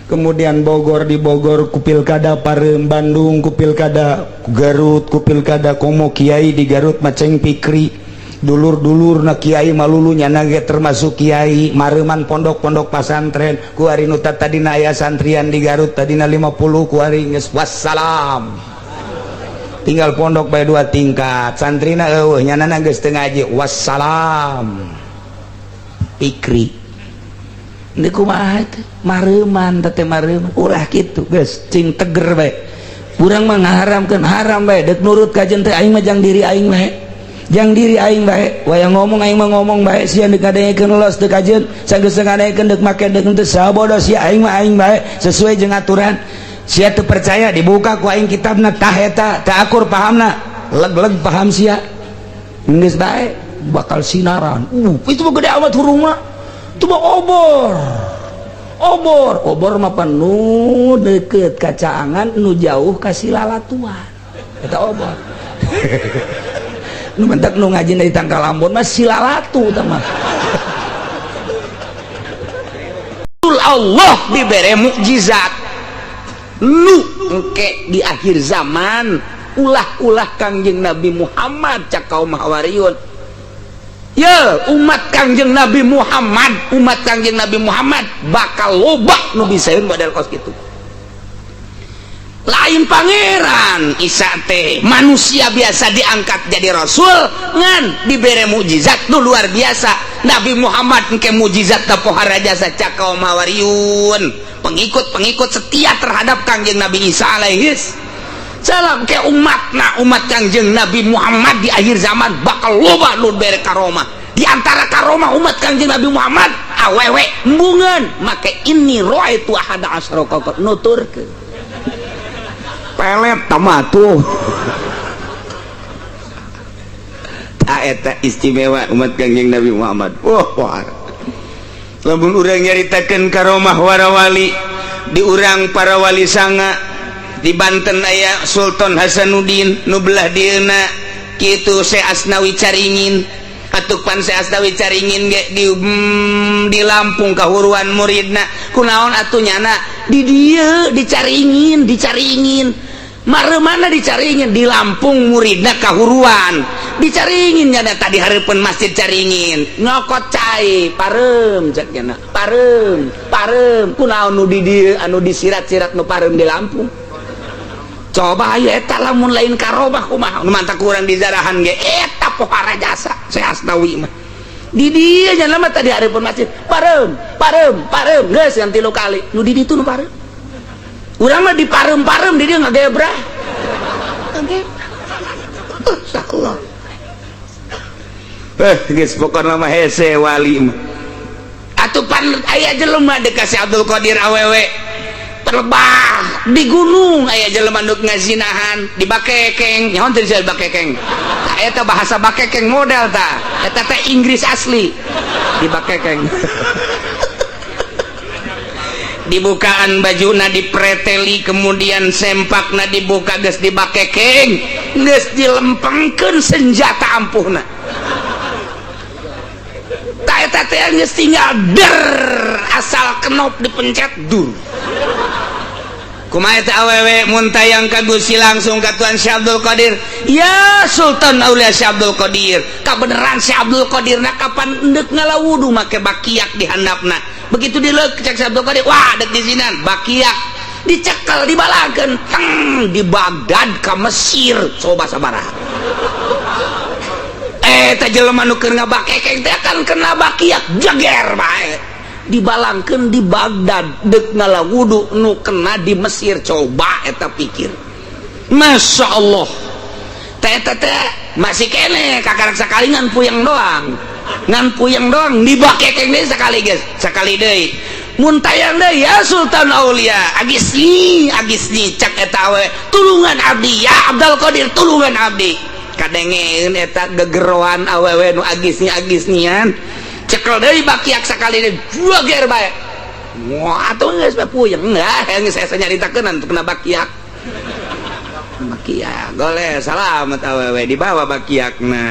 Kemudian Bogor di Bogor ku pilkada pareum, Bandung ku pilkada, Garut ku pilkada, komo kiai di Garut maceng pikri, dulur-dulur na kiai malulu nyana ge termasuk kiai, mareuman pondok-pondok pasantren, ku ari nu tadina aya santrian di Garut tadina 50 ku ari geus wassalam. Tinggal pondok bae 2 tingkat, santrina eueuh nyanana geus teu ngaji, wassalam. Pikri ini kumaha teh mareuman teh mareuman ulah kitu geus cing teger bae. Urang mah ngaharamkeun haram bae, deuk nurut kajen teh aing mah jang diri aing bae. Jang diri aing bae, waya ngomong aing mah ngomong bae, sia deuk ngadengekeun los teu kajen, sanggeus ngadengekeun deuk make deuk teu sabodo sia aing mah aing bae sesuai jeung aturan. Sia teu percaya dibuka ku aing kitabna tah eta teu akur pahamna, leg-leg paham sia. Geus bae bakal sinaran. Itu mah gede amat hurungna. Itu mah obor mah penuh deket kacaangan, nu jauh kasih lalatuan. Eta obor. Nu mentak nu ngaji dari Tangka Lambon mah silalatu tah mah. Allah dibere mukjizat. Lu engke di akhir zaman ulah Kangjeng Nabi Muhammad cak kaum Hawariyun. Ya umat Kangjeng Nabi Muhammad bakal loba nu bisaeun model kos kitu. Lain pangeran Isa teh manusia biasa diangkat jadi rasul ngan dibere mukjizat nu luar biasa. Nabi Muhammad engke mukjizat teh pohara jasa cak kaum Hawariyun, pengikut setia terhadap Kangjeng Nabi Isa alaihis salam ke umat Kangjeng Nabi Muhammad di akhir zaman bakal loba nu bere karomah. Di antara karomah umat Kangjeng Nabi Muhammad awewe embungeun make ini roaitu ahada asyara kawkab nuturkeun pelet tamatuh. Ta eta istimewa umat Kangjeng Nabi Muhammad. Wah. Lamun urang nyaritakeun karomah warawali di urang para wali sanga di Banten aya Sultan Hasanuddin nu belah dieuna kitu Syekh Asnawi Caringin atuh pan Syekh Asnawi Caringin ge di Lampung kahuruan muridna kunaon atuh nyana di dieu dicaringin maremana dicaringin di Lampung muridna kahuruan dicaringin nyana tadi hareupeun masjid Caringin nyokot cai parem cek nyana parem kunaon nu di dieu anu disirat-sirat nu parem di Lampung coba ayo eta lamun lain karomah kumaha nu mantak urang di zarahan ge eta pohara jasa Syekh Asnawi mah di dieu nyana mah tadi hareupeun masjid parem geus yang 3 kali nu di ditu nu parem urang mah diparem-parem di dia ngagebrah insyaallah geus pokona mah hese wali mah atuh pan aya jelema deuk ka Si Abdul Qadir awewe terbah di gunung aya jelema nu ngazinahan di bakekeng nyaon teh di bakekeng eta bahasa bakekeng model tah eta teh Inggris asli di bakekeng dibukaan bajuna dipreteli kemudian sempakna dibuka geus dibakekeng geus dilempengkeun senjata ampuhna ta eta teh geus tinggal der asal kenop dipencet dur kumaha eta awewe mun tayang ka Gusti langsung ka Tuan Syekh Abdul Qadir ya Sultan Aulia Syekh Abdul Qadir kabeneran Syekh Abdul Qadir na kapan endek ngalawudu make bakiak di handapna begitu dileuk cek Syekh Abdul Qadir wah dek di sinan bakiak dicekel dibalakeun teng di Baghdad ka Mesir coba sabaraha eta jelema nu keur ngabakekeng teh kan kena bakiak jager bae dibalangkeun di Baghdad deuk ngalawudu nu kena di Mesir coba eta pikir Masya Allah teh masih kene kakarak sakali ngan puyeng doang dibakekeng deui sakali geus sakali deui mun tayang deui ya Sultan Aulia agisni cek eta we tulungan abdi ya Abdul Qadir tulungan abdi kadengeun eta gegeroan awewe nu agisnian cekel deui bakiak sakali deui juager bae moal atuh geus puyeng geus saya nyaritakeun untuk kena bakiak goleh salamet awewe dibawa bakiakna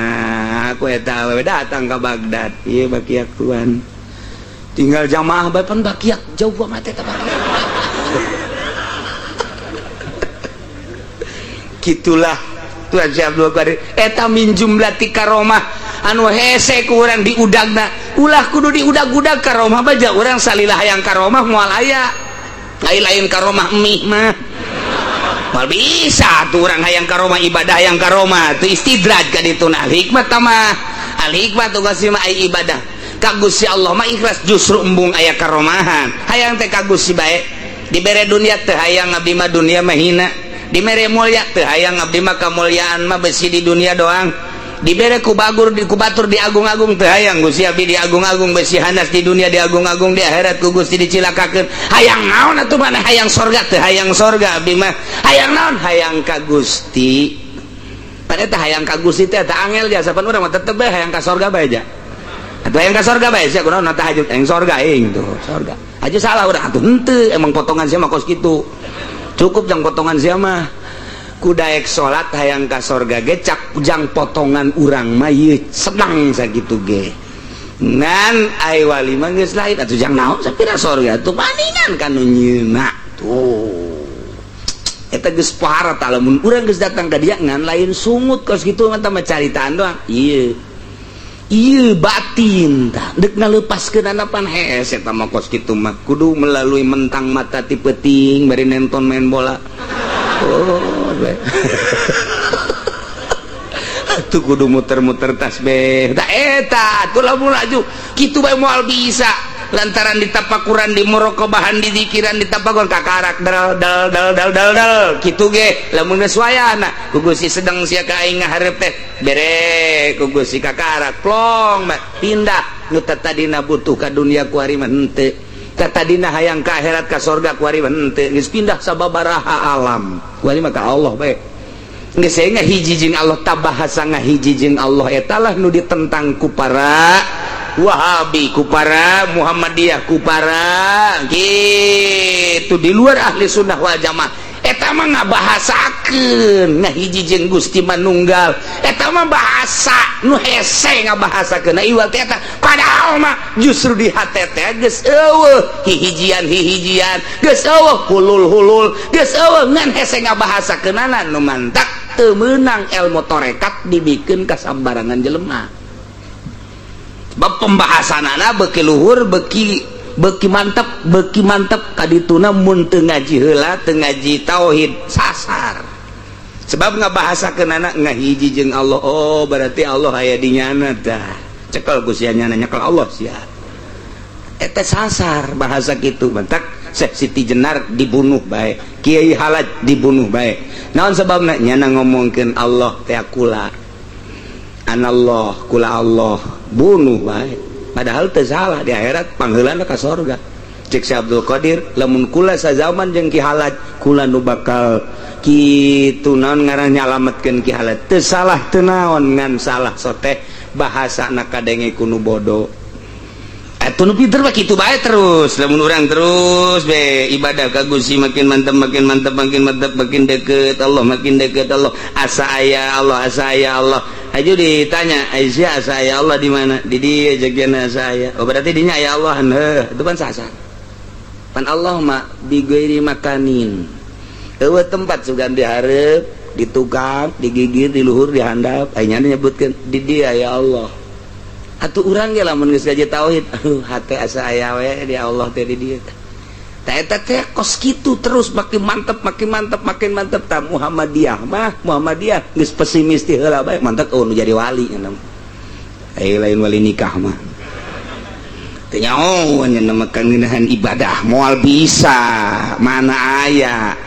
aku eta awewe datang ke Baghdad ieu bakiak tuan tinggal jamaah bae pan bakiak jauh amat eta bakiak gitulah Tuan Syekh Abdul Qadir eta min jumlati karomah anu hese ku urang diudagna ulah kudu diudag-udag karomah baja urang salilah hayang karomah moal aya lain karomah emih mah mal bisa tuh orang hayang karomah ibadah hayang karomah tu istidraj ka ditu al hikmah tamah al hikmah tugas mah ai ibadah ka Gusti Allah mah ikhlas justru embung aya karomahan hayang teh ka Gusti bae dibere dunia teh hayang abdi mah dunia mah hina dibere mulya teh hayang abdi mah kamulyaan mah besi di dunia doang dibere ku batur diagung-agung teh hayang Gusti abdi diagung-agung besi hanas di dunia diagung-agung di akhirat ku Gusti dicilakakeun hayang naon atuh mana hayang sorga teh hayang sorga abdi mah hayang naon hayang ka Gusti pada teh hayang ka Gusti teh teh angel ja sapan urang mah tetep bae hayang ka sorga bae ja atuh hayang ka sorga bae sia kunaon tah hajut hayang sorga tuh sorga aja salah urang atuh henteu emang potongan sia mah kos kitu cukup jang potongan sia mah kudaek salat hayang ka sorga ge cak jang potongan urang mah ieu senang sakitu ge ngan ai wali mah geus lain atuh jang naon sapira sorga tuh paningan kanu nyeuna tuh eta geus pohara tah lamun urang geus datang ka dieu ngan lain sungut kos kitu mah mah caritaan doang ieu batin tah deuk ngaleupaskeun anapan hese eta mah kos kitu mah kudu melalui mentang mata ti peuting bari nonton main bola tuh kudu muter-muter tasbih tak eta tuh lamun laju kitu bae moal bisa lantaran ditapakuran di muraqabahan di zikiran ditapakuran kakarak dal kitu ge lamun geus wayahna ku Gusti sedeng sia ka aing ngaharep teh bere ku Gusti kakarak plong pindah nu tadina butuh ka dunia ku hari mah henteu tadina hayang ka akhirat ka surga ku hari mah henteu geus pindah sababaraha alam ku hari mah ka Allah bae geus aya ngahiji jeung Allah tabahasa ngahiji jeung Allah eta lah nu ditentang ku para Wahabi ku para Muhammadiyah ku para gitu di luar ahli sunnah wal jamaah eta mah ngabahasakeun ngahiji jeung Gusti Manunggal eta mah bahasa nu hese ngabahasakeun ieu teh eta padahal mah justru di hate teh geus eueuh hihijian geus eueuh hulul geus eueuh ngan hese ngabahasakeunana nu mantak teu meunang ilmu tarekat dibikeun ka sambarangan jelema bab pembahasanana beuki luhur beuki mantep kadituna mun teu ngaji heula teu ngaji tauhid sasar sebab ngabahasakeun anak ngahiji jeung Allah oh berarti Allah aya di nyana tah cekel Gusti nyana nyekel Allah sia eta sasar bahasa kitu mantak Syekh Siti Jenar dibunuh bae Kiai Halaj dibunuh bae naon sababna nyana ngomongkeun Allah teh kula anallah kula Allah bunuh bae padahal teu salah di akhirat pangheulana ka sorga cek si Abdul Qadir lamun kula sazaman jeung Ki Halaj kula nu bakal kitu naon ngaran nyalametkeun Ki Halaj teu salah teu naon ngan salah soteh bahasana kadenge ku nu bodoh atuh nu pinter mah kitu bae terus lamun urang terus be ibadah ka Gusti makin mantap makin deket Allah makin deket Allah asa aya Allah aja ditanya Aisyah asa aya Allah di mana di dieu jagana saya oh berarti dinya aya Allah heuh itu pan sasar pan Allah mah di ghairi makanin eueuh tempat sugan dihareup di tukang digigir di luhur di handap aya nyebutkeun di dieu aya Allah atuh urang ge lamun geus ngaji tauhid hate asa aya we di Allah teh di dieu tah eta teh kos kitu terus makin mantep tah Muhammadiyah geus pesimis ti heula bae mantep oh nu jadi wali cenah lain wali nikah mah teu nyaon nya mah kangenahan ibadah moal bisa mana aya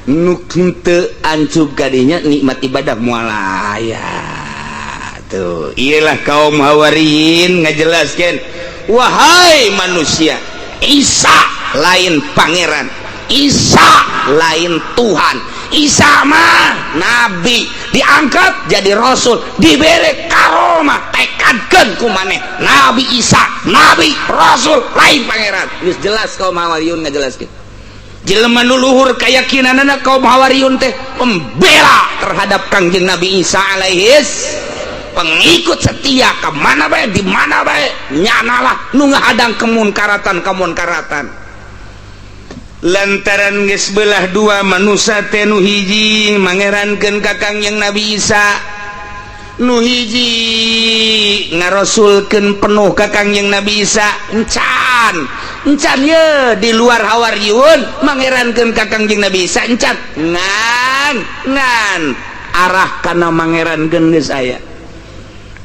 nu teu ancup kadinya nikmat ibadah moal aya tuh iyalah kaum Hawariyin ngajelaskeun wahai manusia Isa lain pangeran Isa lain Tuhan Isa mah nabi diangkat jadi rasul dibere karomah tekadkeun ku maneh Nabi Isa nabi rasul lain pangeran geus jelas kaum Hawariyun ngajelaskeun jelema nu luhur keyakinanna kaum Hawariyun teh pembela terhadap Kangjeng Nabi Isa alaihis pengikut setia ke mana bae di mana bae nyanalah nu ngahadang kemunkaratan lantaran geus belah dua manusia teh nu hiji mangerankeun ka Kangjeng Nabi Isa nu hiji ngarasulkeun penuh ka Kangjeng Nabi Isa encan ye di luar Hawariyun mangerankeun ka Kangjeng Nabi Isa encan ngan arah kana mangerankeun geus aya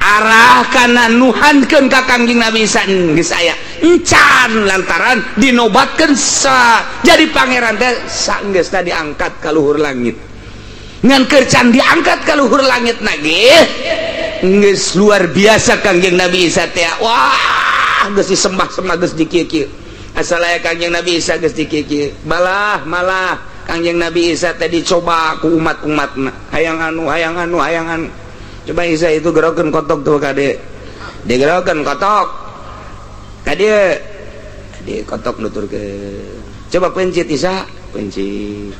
arah kana nuhankeun ka Kangjeng Nabi Isa geus aya encan lantaran dinobatkeun jadi pangeran teh saenggeusna diangkat ka luhur langit ngan keur can diangkat ka luhur langit nage geus luar biasa Kangjeng Nabi Isa teh wah geus disembah geus dikieu-kieu asal aya Kangjeng Nabi Isa geus dikieu-kieu malah Kangjeng Nabi Isa teh dicoba ku umat-umatna hayang anu coba Isa itu gerokeun kotok tuh kade digerokeun kotok kade di kotok nuturkeun coba pencit Isa pencit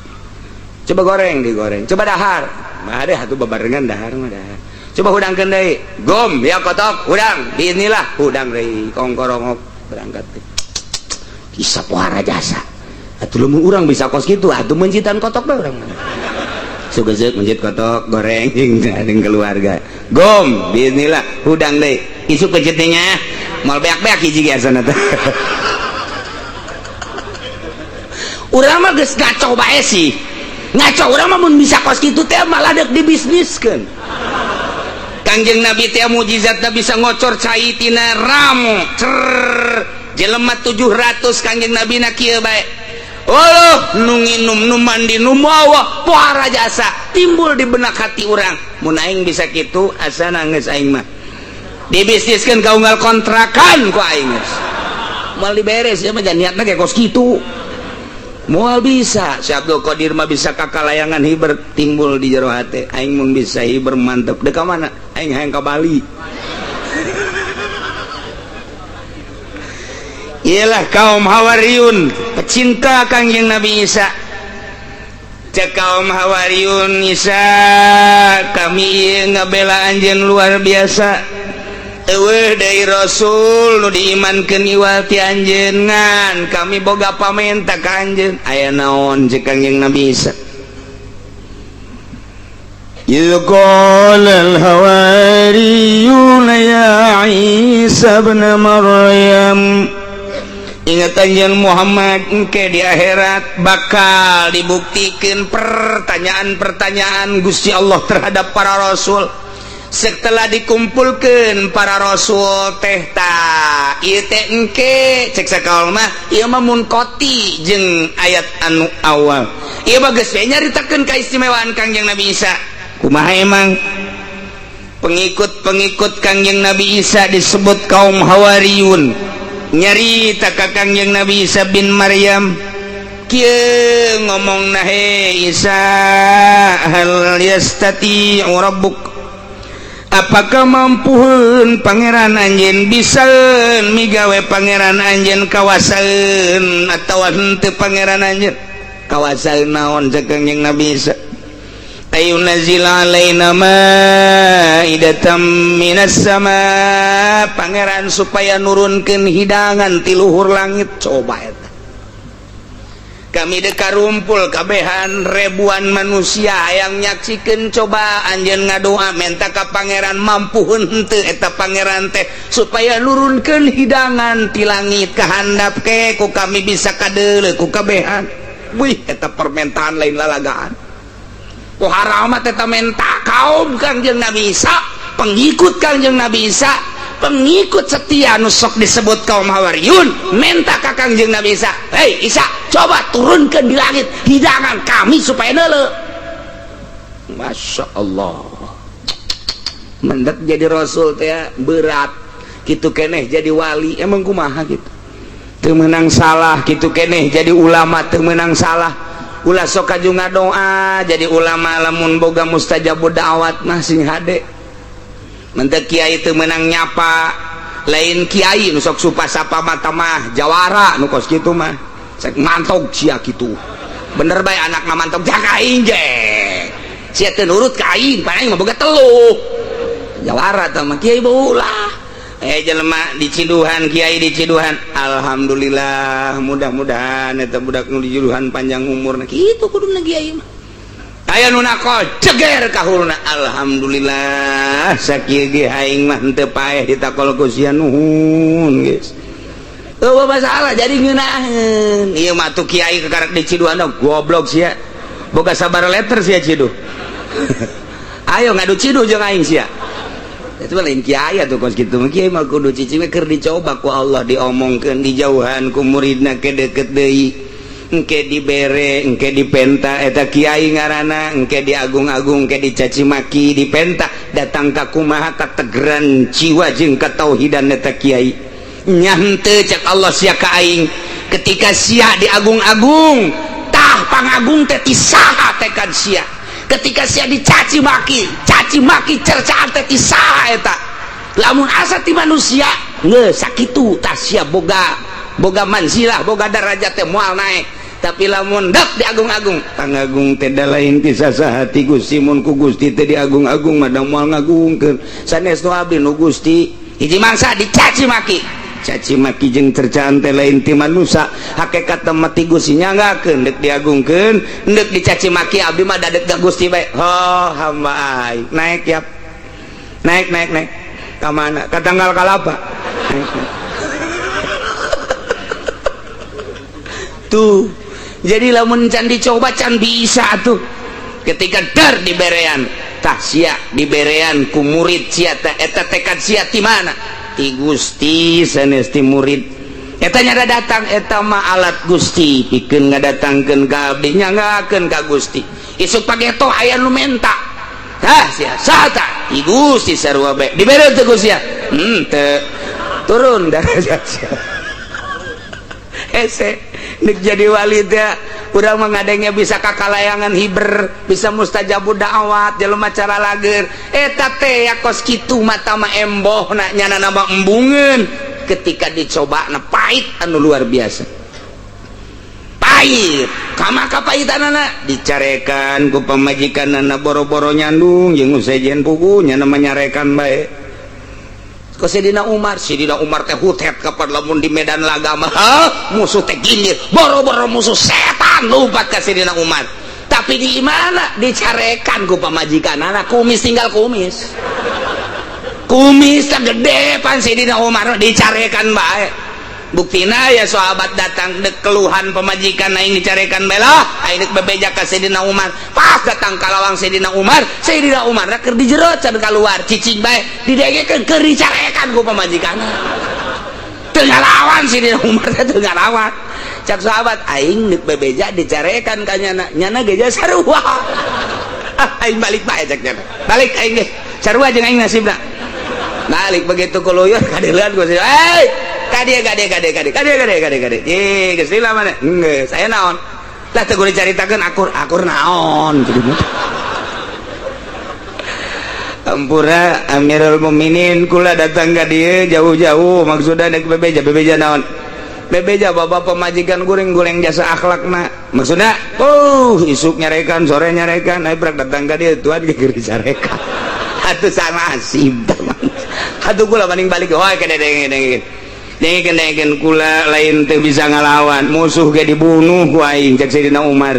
coba goreng digoreng coba dahar mah deh atuh babarengan dahar mah dahar coba hudangkeun deui gom ya kotok hudang biinilah hudang deui kongkorongok berangkat Isa pohara jasa atuh lamun urang bisa kos kitu atuh mencitan kotok bae urang sugezeuk mencit kotok goreng jeung keluarga gom bismillah hudang deui isu pecitnya moal beak-beak hiji ge asana teh urang mah geus ngaco bae sih ngaco urang mah mun bisa kos kitu teh malah deuk dibisniskeun Kangjeng Nabi teh mujizatna bisa ngocor cai tina ramu jelema 700 Kangjeng Nabi na kieu bae oh nu nginum nu mandi nu mawa pohara jasa timbul di benak hati orang mun aing bisa kitu asana geus aing mah dibisniskeun ka unggal kontrakan ku aing geus moal diberes ya mah niatna ge kos kitu moal bisa si Abdul Qadir mah bisa kakalayangan hiber timbul di jero hate aing mun bisa hiber mantep deuk ka mana aing hayang ka Bali ialah kaum Hawariyun pecinta Kangjeng Nabi Isa cek kaum Hawariyun Isa kami ngabela anjeun luar biasa eueuh deui Rasul nu diimankeun iwal ti anjeun ngan kami boga pamenta ka anjeun aya naon cek Kangjeng Nabi Isa إذ قال الحواريون يا عيسى ابن مريم ingat anjeun Muhammad engke di akhirat bakal dibuktikan pertanyaan-pertanyaan Gusti Allah terhadap para rasul setelah dikumpulkan para rasul teh ta ieu teh engke cek sakaul mah ieu mah munkoti jeung ayat anu awal ieu mah geus we nyaritakeun kaistimewaan Kangjeng Nabi Isa kumaha emang pengikut-pengikut Kangjeng Nabi Isa disebut kaum Hawariyun nyarita ka Kangjeng Nabi Isa bin Maryam kieu ngomongna he Isa hal yastati'u rabbuk apakah mampuheun pangeran anjeun bisaeun migawe pangeran anjeun kawasaeun atawa henteu pangeran anjeun kawasaeun naon cek Kangjeng Nabi Isa ayunazil alaina maidatam minas sama pangeran supaya nurunkeun hidangan ti luhur langit coba eta kami deka rumpul kabehan ribuan manusia yang nyaksikeun coba anjeun ngadoa minta ka pangeran mampuheun henteu eta pangeran teh supaya nurunkeun hidangan ti langit kahandap ke ku kami bisa kadeuleu ku kabehan wih eta permintaan lain lalagaan haramat eta menta kaum Kangjeng Nabi Isa pengikut Kangjeng Nabi Isa pengikut setia nu sok disebut kaum Hawariyun menta ka Kangjeng Nabi Isa hei Isa coba turunkan di langit hidangan kami supaya neuleuh Masya Allah mendet jadi rasul teh berat kitu keneh jadi wali emang kumaha gitu teu meunang salah kitu keneh jadi ulama teu meunang salah ulah sok kajunga doa jadi ulama lamun boga mustajabud da'wat mah sing hade mentek kiai teu meunang nyapa lain kiai nu sok supasapa mata mah jawara nu kos kitu mah cek mantog sia kitu bener bae anak mah mantog jak aing je sia teu nurut ka aing pan aing mah boga telu jawara tah mah kiai beulah jelema di Ciduhan kiai di Ciduhan alhamdulillah mudah-mudahan eta budak nu di Ciduhan panjang umurna kitu kuduna kiai mah aya nu nakol ceger ka huluna alhamdulillah sakieu ge aing mah henteu paeh ditakol ku sia nuhun geus teu masalah jadi ngeunaheun ieu mah tuh kiai kekarek di Ciduhan goblok sia boga sabar letter sia Ciduh ayo ngadu Ciduh jeung aing sia itu lain kiai atuh kos kitu kiai mah kudu cicing keur dicoba ku Allah diomongkeun dijauhan ku muridna ke deukeut deui engke dibere engke dipenta eta kiai ngaranna engke diagung-agung engke dicaci maki dipenta datang ka kumaha kategeran jiwa jeung katauhidan eta kiai nya henteu cek Allah sia ka aing ketika sia diagung-agung tah pangagung teh ti saha teh kan sia ketika sia dicaci maki cercaan teh ti saha eta lamun asa ti manusia geus sakitu tah sia boga manzilah boga derajat teh moal naik tapi lamun dak diagung-agung pangagung teh da lain ti sasaha ti Gusti mun ku Gusti teh diagung-agung mah da moal ngagungkeun sanes nu abdi nu Gusti hiji mangsa dicaci maki caci maki jeung cercaan teh lain ti manusia hakikat mah ti Gusti nyanggakeun deuk diagungkeun deuk dicaci maki abdi mah dadet ka Gusti bae hamba ai naik ya naik ka mana ka tanggal kalapa tuh jadi lamun can dicoba can bisa tuh ketika dar diberean tah sia diberean ku murid sia eta tekad sia ti mana ti Gusti sanes ti murid eta nya datang eta mah alat Gusti pikeun ngadatangkeun ka abdi nyanggakeun ka Gusti isuk pageto aya nu menta tah sia sata ti Gusti sarua bae dibere teh Gusti teu turun darajat sia ese nek jadi wali teh urang mengadengnya bisa kakalayangan hiber bisa mustajabud da'wat jelema cara lager eta teh ya kos kitu mata mah emboh na nyana nama embungeun ketika dicoba na pahit anu luar biasa pahit kama kapahitanana dicarekan ku pamajikanana boro-boro nyandung jeung usejen pugunya namanya rekan bae ku Sidina Umar teh hutet kapan lamun di medan laga mah musuh teh gindir boro-boro musuh setan lompat ka Sidina Umar tapi di mana dicarekan ku pamajikanana kumis tinggal kumis teh gede pan Sidina Umar dicarekan bae buktina ya sahabat datang dek keluhan pemajikan aing dicarekan bela aing dek bebeja ka Sidina Umar pas datang kalawang Sidina Umar rek keur dijerot can keluar cicing bae didegekeun keur dicarekan ku pemajikanna teu ngalawan Sidina Umar teh teu ngalawan cak sahabat aing dek bebeja dicarekan ka nyana geja sarua aing balik bae cak nyana balik aing ge sarua jeung aing nasibna balik begitu kuluyur kadeuleun ku Kade. Geus lila mana? Geus, saya naon? Lah teu dicaritakeun akur naon kitu. Ampura Amirul Mukminin kula datang ka dieu jauh-jauh maksudna dek bebeja naon? Bebeja bapak pemajikan goreng jasa akhlakna. Maksudna, isuk nyarekan, sore nyarekan, ai brak datang ka dieu tuan ge keur dicarekan. Atuh sama asib. Atuh kula banding balik, hoy kade dengekeun kula lain teu bisa ngalawan musuh ge dibunuh ku aing cek Sidina Umar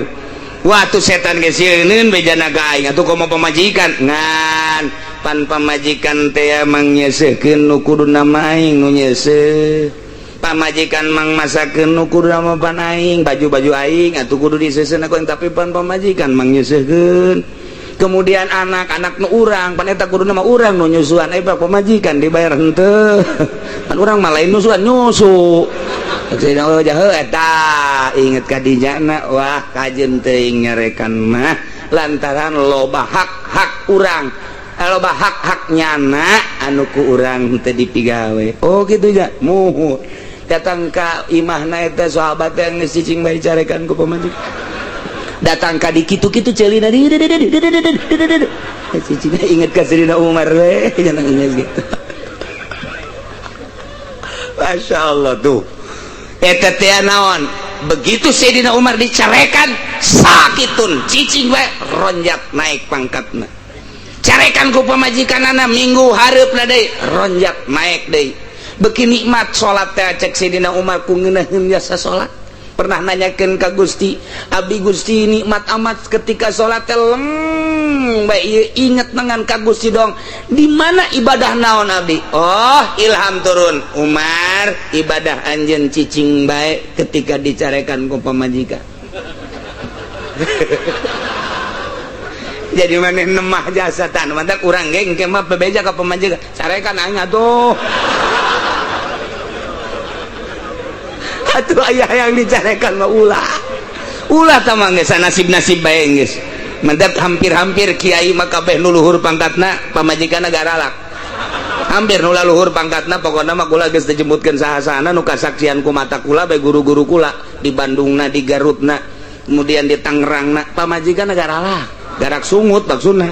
wah tuh setan ge sieun bejana ka aing atuh komo pamajikan ngan pan pamajikan teh mang nyeusekeun nu kudu nama aing nu nyeuseuh pamajikan mang masakeun nu kudu nama pan aing baju-baju aing atuh kudu diseuseun aku tapi pan pamajikan mang nyeusekeun kemudian anak-anak nu urang pan eta kudu nama urang nu nyusuan bak pamajikan dibayar henteu pan urang mah lain nyusuan nyusu cenah jahe eta inget ka dijana wah kajeun teuing nyarekan mah lantaran loba hak urang loba hak nyana anu ku urang teu dipigawe kitu ja muhun datang ka imahna eta sahabat yang geus cicing bae carekan ku pamajikan datang ka di kitu-kitu ceulina cicingna inget ka Sidina Umar we jangan inget gitu Masya Allah tuh eta teh naon begitu Sidina Umar dicarekan sakitun cicing we ronjat naik pangkatna carekan ku pamajikanana minggu hareupna deui ronjat naik deui beuki nikmat salat teh cek Sidina Umar ku ngeunaheun jasa salat pernah nanyakeun ka Gusti abdi Gusti nikmat amat ketika sholat baik inget dengan ka Gusti dong di mana ibadah naon abdi ilham turun Umar ibadah anjeun cicing bae ketika dicarekan ku pamajikan jadi maneh nemah jasa tan mantak urang ge engke mah bebeja ka pamajikan carekan aing atuh atuh ayah yang dicarekan mah ulah tamang geus nasib-nasib bae geus mantap hampir-hampir kiai mah kabeh nu luhur pangkatna pamajikanna garalak hampir nu luhur pangkatna pokona mah kula geus dijemputkeun saha-sahana nu kasaksian ku mata kula bae guru-guru kula di Bandungna di Garutna kemudian di Tangerangna pamajikanna garalak garak sungut maksudna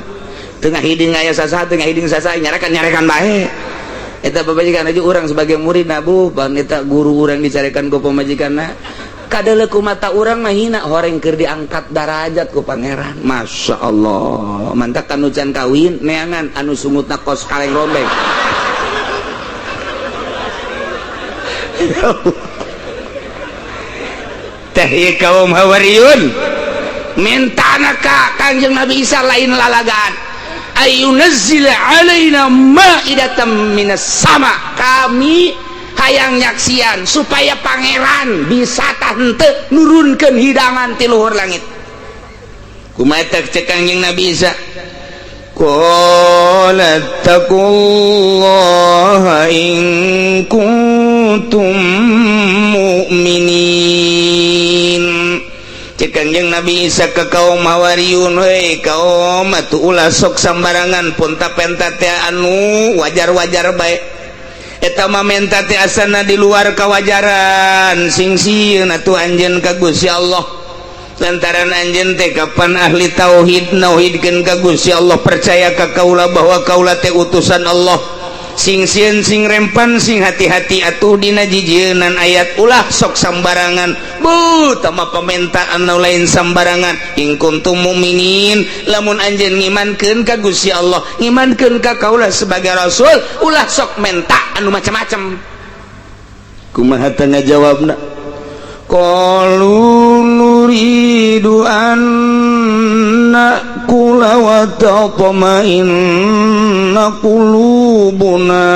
tengah hiding aya sasaha tengah hiding sasaha nyarekan bae eta pamajikan aja orang sebagai murid nabu pan eta guru orang dicarekan ku pamajikanna kadele ku mata orang mah hina horeng keur diangkat darajat ku pangeran Masya Allah mantak anu can kawin neangan anu sungutna kos kaleng rombeng teh ieu kaum Hawariyun mintana ka Kangjeng Nabi Isa lain lalagaan ayunazzil alaina ma'idatan minas sama kami hayang nyaksian supaya pangeran bisa tante nurunkeun hidangan ti luhur langit kumaha cek Kangjeng Nabi Isa qala taqullaha in kuntum mu'minin Kangjeng Nabi Isa ke kaum Hawariyun we kaum atuh ulah sok sambarangan pun tapenta teh anu wajar-wajar bae eta mah menta teh asana di luar kawajaran sing sieun atuh anjeun ka Gusti Allah lantaran anjeun teh kapan ahli tauhid nauhidkeun ka Gusti Allah percaya ka kaula bahwa kaula teh utusan Allah sing sieun sing rempan sing hati-hati atuh dina jijieun ayat ulah sok sambarangan bu tama pamentaan anu lain sambarangan in kuntum mukminin lamun anjeun ngimankeun ka Gusti Allah ngimankeun ka kaula sebagai rasul ulah sok menta anu macam-macam kumaha teh ngajawabna qalu nuridu an na'kula wa tatma'inna qulubuna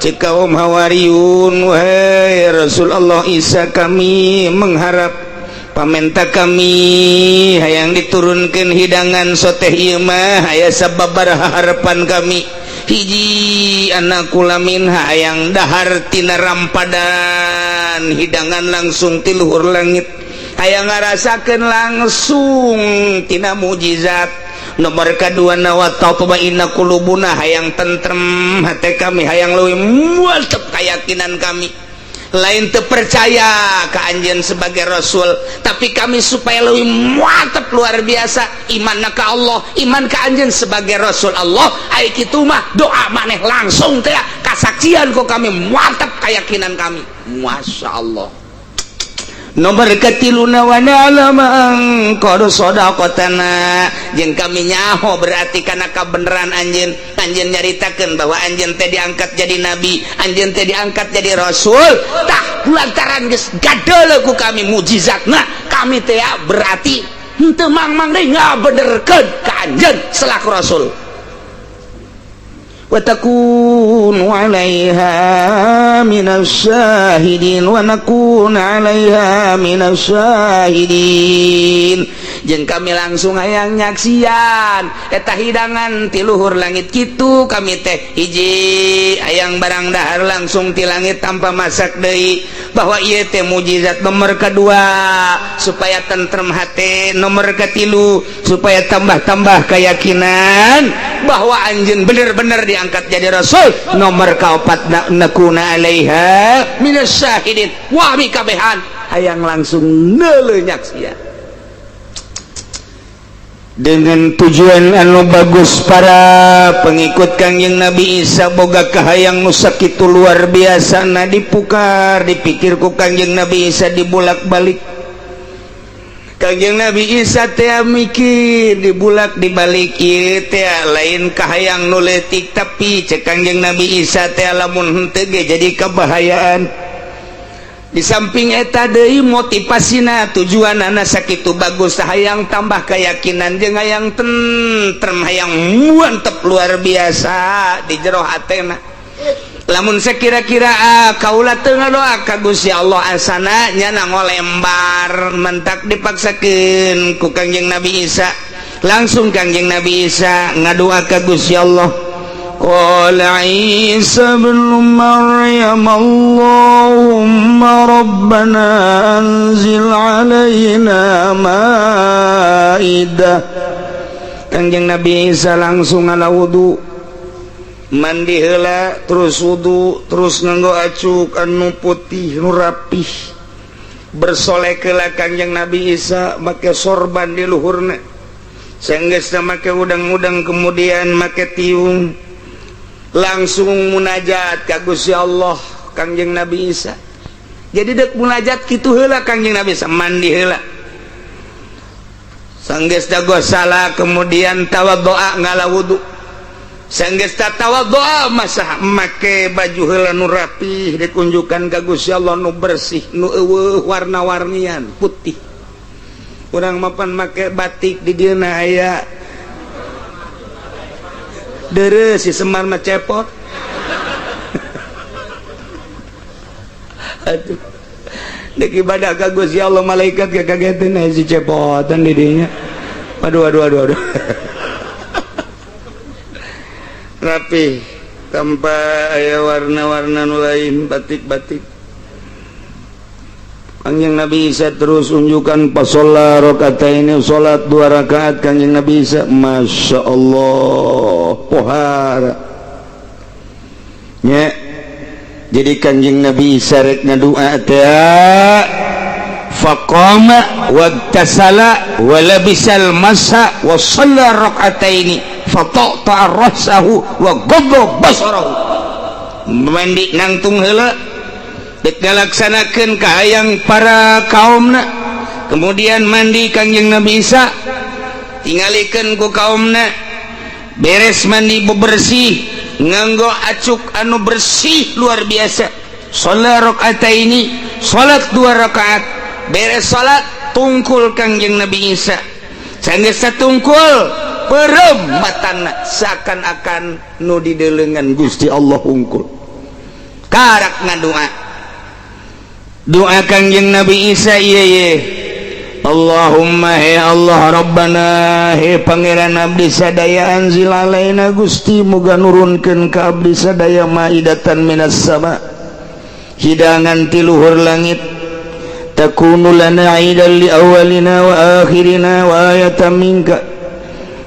cek kaum Hawariyun wahai Rasulullah Isa kami mengharap pamenta kami hayang diturunkeun hidangan soteh ieu mah aya sababaraha harapan kami hiji anak kulamin hayang dahar tina rampadan hidangan langsung ti luhur langit hayang ngarasakeun langsung tina mujizat nomor kadua wa tatma'inna qulubuna hayang tentrem hate kami hayang leuwih mantep keyakinan kami lain teu percaya ka anjeun sebagai rasul tapi kami supaya leuwih mantep luar biasa imanna ka Allah iman ka anjeun sebagai rasul Allah ai kitu mah doa maneh langsung teh kasaksian ku kami mantep keyakinan kami masyaallah nomor ketiluna wa na'lama qad sadaqatana jeung kami nyaho berarti kana kabeneran anjeun nyaritakeun bahwa anjeun teh diangkat jadi nabi anjeun teh diangkat jadi rasul tah lantaran geus gadeul ku kami mujizatna kami teh berarti henteu mangmang deui ngabenerkeun ka anjeun selaku rasul wa takunu 'alaiha minas syahidin wa nakunu 'alaiha minas syahidin jeung kami langsung hayang nyaksian eta hidangan ti luhur langit kitu kami teh hiji hayang barang dahar langsung ti langit tanpa masak deui bahwa ieu teh mujizat nomor kedua supaya tentrem hate nomor katilu supaya tambah-tambah keyakinan bahwa anjeun bener-bener diangkat jadi rasul nomor kaopat nakuna alaiha minas syahidin wah mikabehan hayang langsung neuleuh nyaksian dengan tujuan anu bagus para pengikut Kangjeng Nabi Isa boga kahayang nu sakitu luar biasa na dipukar dipikir ku Kangjeng Nabi Isa dibulak-balik Kangjeng Nabi Isa teh mikir dibulak dibalik ieu teh lain kahayang nu leutik tapi cek Kangjeng Nabi Isa teh lamun henteu ge jadi kabahayaan di samping eta deui motivasina tujuanana sakitu bagus hayang tambah keyakinan jeung hayang tentrem hayang mantep luar biasa di jero hatena lamun sekira-kira kaula teu ngadoa ka Gusti Allah asana nyana ngolembar mentak dipaksakeun ku Kangjeng Nabi Isa langsung Kangjeng Nabi Isa ngadoa ka Gusti Allah qala Isa bin Maryam Allahumma rabbana anzil alaina maidah Kangjeng Nabi Isa langsung ngalawudu mandi heula terus wudu terus nganggo acuk anu putih nu rapih bersolek heula Kangjeng Nabi Isa make sorban di luhurna sanggeusna make udang-udang kemudian make tiung langsung munajat ka Gusti Allah Kangjeng Nabi Isa jadi dek munajat kitu heula Kangjeng Nabi Isa mandi heula sanggeus gosala kemudian tawaddoa ngalawudu sanggeus tawaddoa masah make baju heula nu rapih dikunjukkan ka Gusti Allah nu bersih nu eueuh warna-warnian putih urang mapan make batik di dieuna aya deres si Semar mah cepot aduh dek ibadah ka Gusti Allah malaikat kekagetan si cepotan di dinya aduh rapi tanpa aya warna-warna nu lain batik-batik Kangjeng Nabi Isa terus unjukkan pasolla rakaataini salat 2 rakaat Kangjeng Nabi Isa Masya Allah pohara nya jadi Kangjeng Nabi Isa rek ngadoa teh faqama wagtasala walabisal masa wa shalla rak'ataini fataqta'a rasahu wa ghadda basarahu. Mandi nangtung heula dek ngalaksanakeun kahayang para kaumna, kemudian mandi Kangjeng Nabi Isa tingalikeun ku kaumna, beres mandi bebersih nganggo acuk anu bersih luar biasa, sholat rakaataini, sholat 2 rakaat, beres sholat tungkul Kangjeng Nabi Isa, sanggeus satungkul perem matana seakan-akan nu dideuleungan Gusti Allah hungkul, karak ngadoa doa Kangjeng Nabi Isa ieu ye, Allahumma he Allah Rabbana he pangeran abdi sadaya anzil alaina Gusti muga nurunkeun ka abdi sadaya maidatan minas sama, hidangan ti luhur langit, takunu lana aidan li awalina wa akhirina wa ayatan minka,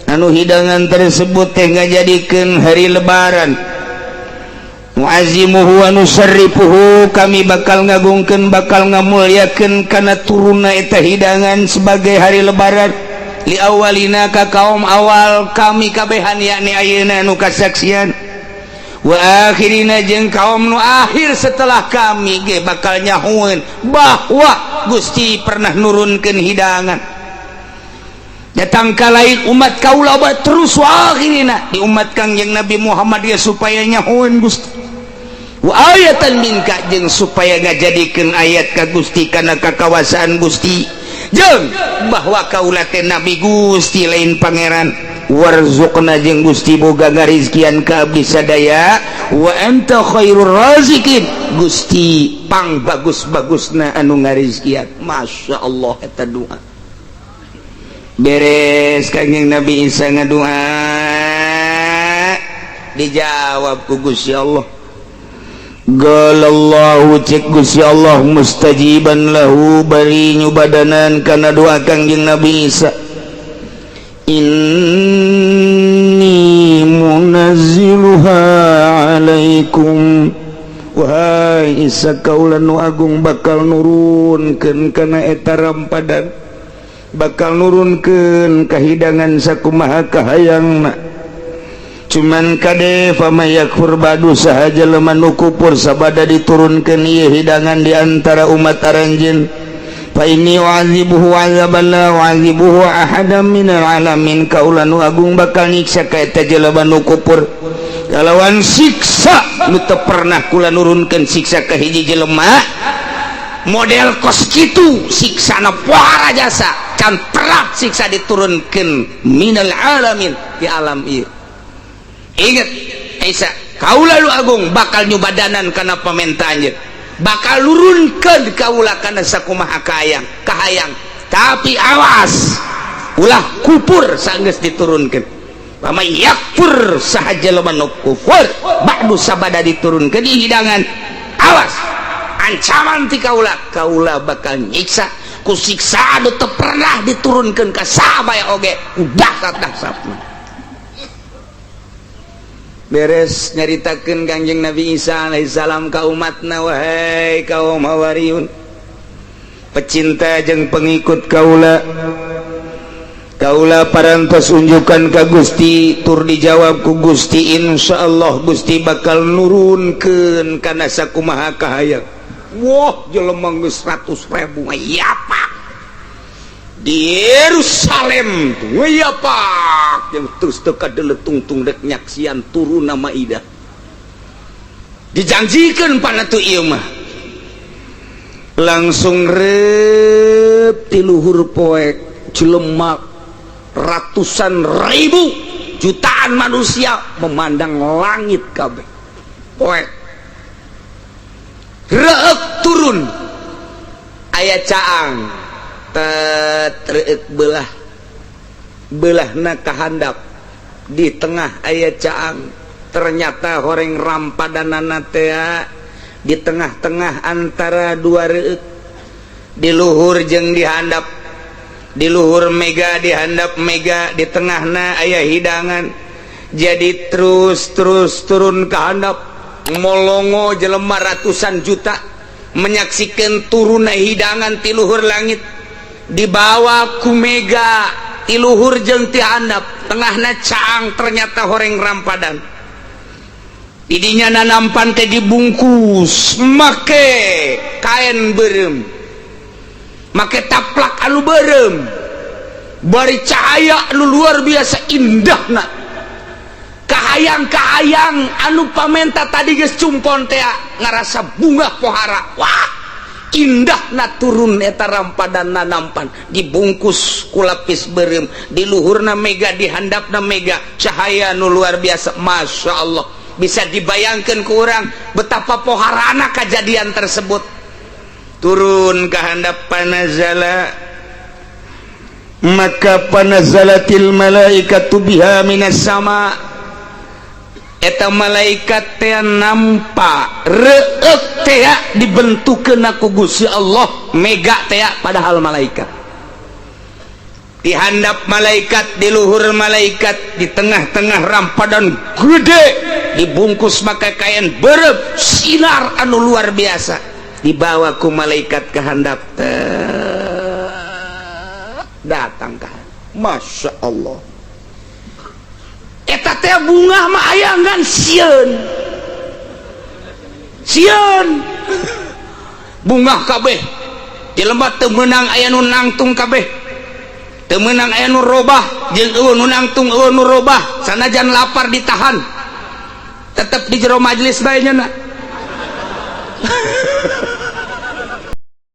anu hidangan tersebut teh ngajadikeun hari lebaran, muazimuhu wa nusarrifuhu, kami bakal ngagungkeun bakal ngamulyakeun kana turunna eta hidangan sebagai hari lebaran, li awalina ka kaum awal kami kabehan yakni ayeuna nu kasaksian, wa akhirina jeung kaum nu akhir setelah kami ge bakal nyahueun bahwa Gusti pernah nurunkeun hidangan. Datang ka lain umat kaula terus wa akhirina di umat Kangjeng Nabi Muhammad ya supaya nyahueun Gusti, wa ayatan minka jeung supaya ngajadikeun ayat ka Gusti kana kakawasaan Gusti, jeung bahwa kaula teh nabi Gusti lain pangeran, warzuqna jeung Gusti boga ngarizkian ka abdi sadaya, wa anta khairur razikin, Gusti pang bagus-bagusna anu ngarizkian. Masya Allah eta doa beres Kangjeng Nabi Isa ngadoa dijawab ku Gusti Allah, galallahu cek Gusti Allah mustajiban lahu bari nyubadanan kana doa Kangjeng Nabi Isa, inni munazziluha alaikum, wahai Isa kaula nu agung bakal nurunkeun kana eta rampadan, bakal nurunkeun kahidangan sakumaha kahayangna, cuman kade fama yakfur badu sahaja lemah nu kufur sabada diturunkeun ieu hidangan di antara umat aranjeun, fa inni u'adzibuhu 'adzaban la u'adzibuhu ahadan minal alamin, kaula nu agung bakal nyiksa ka eta jelema nu kufur kalawan siksa nu teu pernah kula nurunkeun siksa ka hiji jelema model kos kitu siksana pohara jasa can terak siksa diturunkeun minal alamin di alam ieu. Ingat Isa kaula lu agung bakal nyubadanan kana pamenta anjeun, bakal nurunkeun kaula kana sakumaha kahayang, tapi awas ulah kufur sanggeus diturunkeun, pamay yakfur sahaja lamun kufur ba'du sabada diturunkeun hidangan, awas ancaman ti kaula bakal nyiksa ku siksa anu teu pernah diturunkeun ka sabaya oge dahsyat-dahsyatna. Beres nyaritakeun Kangjeng Nabi Isa alaihi salam ka umatna, wahai kaum Hawariyun pecinta jeung pengikut kaula parantos unjukan ka Gusti tur dijawab ku Gusti, insyaallah Gusti bakal nurunkeun kana sakumaha kahayang. Wah jelema geus 100.000 ngayapak di Yerusalem ngayapak yang terus teu kadeletungtung dek nyaksian turun nama Ida dijanjikeun panatu ieu mah langsung rep ti luhur poek jelema ratusan ribu jutaan manusia memandang langit kabeh poek reuk turun aya caang reuk belahna kahandap di tengah aya caang, ternyata horeng rampadanana teh di tengah-tengah antara dua reuk, di luhur jeung di handap, di luhur mega di handap mega, di tengahna aya hidangan. Jadi terus turun ke handap molongo jelema ratusan juta menyaksikan turunna hidangan ti luhur langit dibawa ku mega ti luhur jeung ti handap tengahna caang ternyata horeng rampadan idinya nanampan teh dibungkus make kain beureum make taplak anu beureum bari cahaya anu luar biasa indahna kahayang-kahayang anu pamenta tadi geus cumpon teh ngarasa bunga pohara wah indahna turun eta rampadan nanampan dibungkus ku lapis beureum di luhurna mega di handapna mega cahaya anu luar biasa Masya Allah bisa dibayangkan ke orang betapa poharana kejadian tersebut turun ke handap panazala maka panazalatil malaikatu biha minas sama eta malaikat teh nampak reuk teh dibentukeun ku Gusti Allah mega teh padahal malaikat di handap malaikat di luhur malaikat di tengah-tengah rampadan gede dibungkus maka kain beureum sinar anu luar biasa dibawa ku malaikat ke handap datang ka Masya Allah eta teh bunga mah aya ngan sieun bunga kabeh jelema teu meunang aya nu nangtung kabeh teu meunang aya nu robah jeung eueun nu nangtung eueun nu robah sanajan lapar ditahan tetep di jero majelis bae nya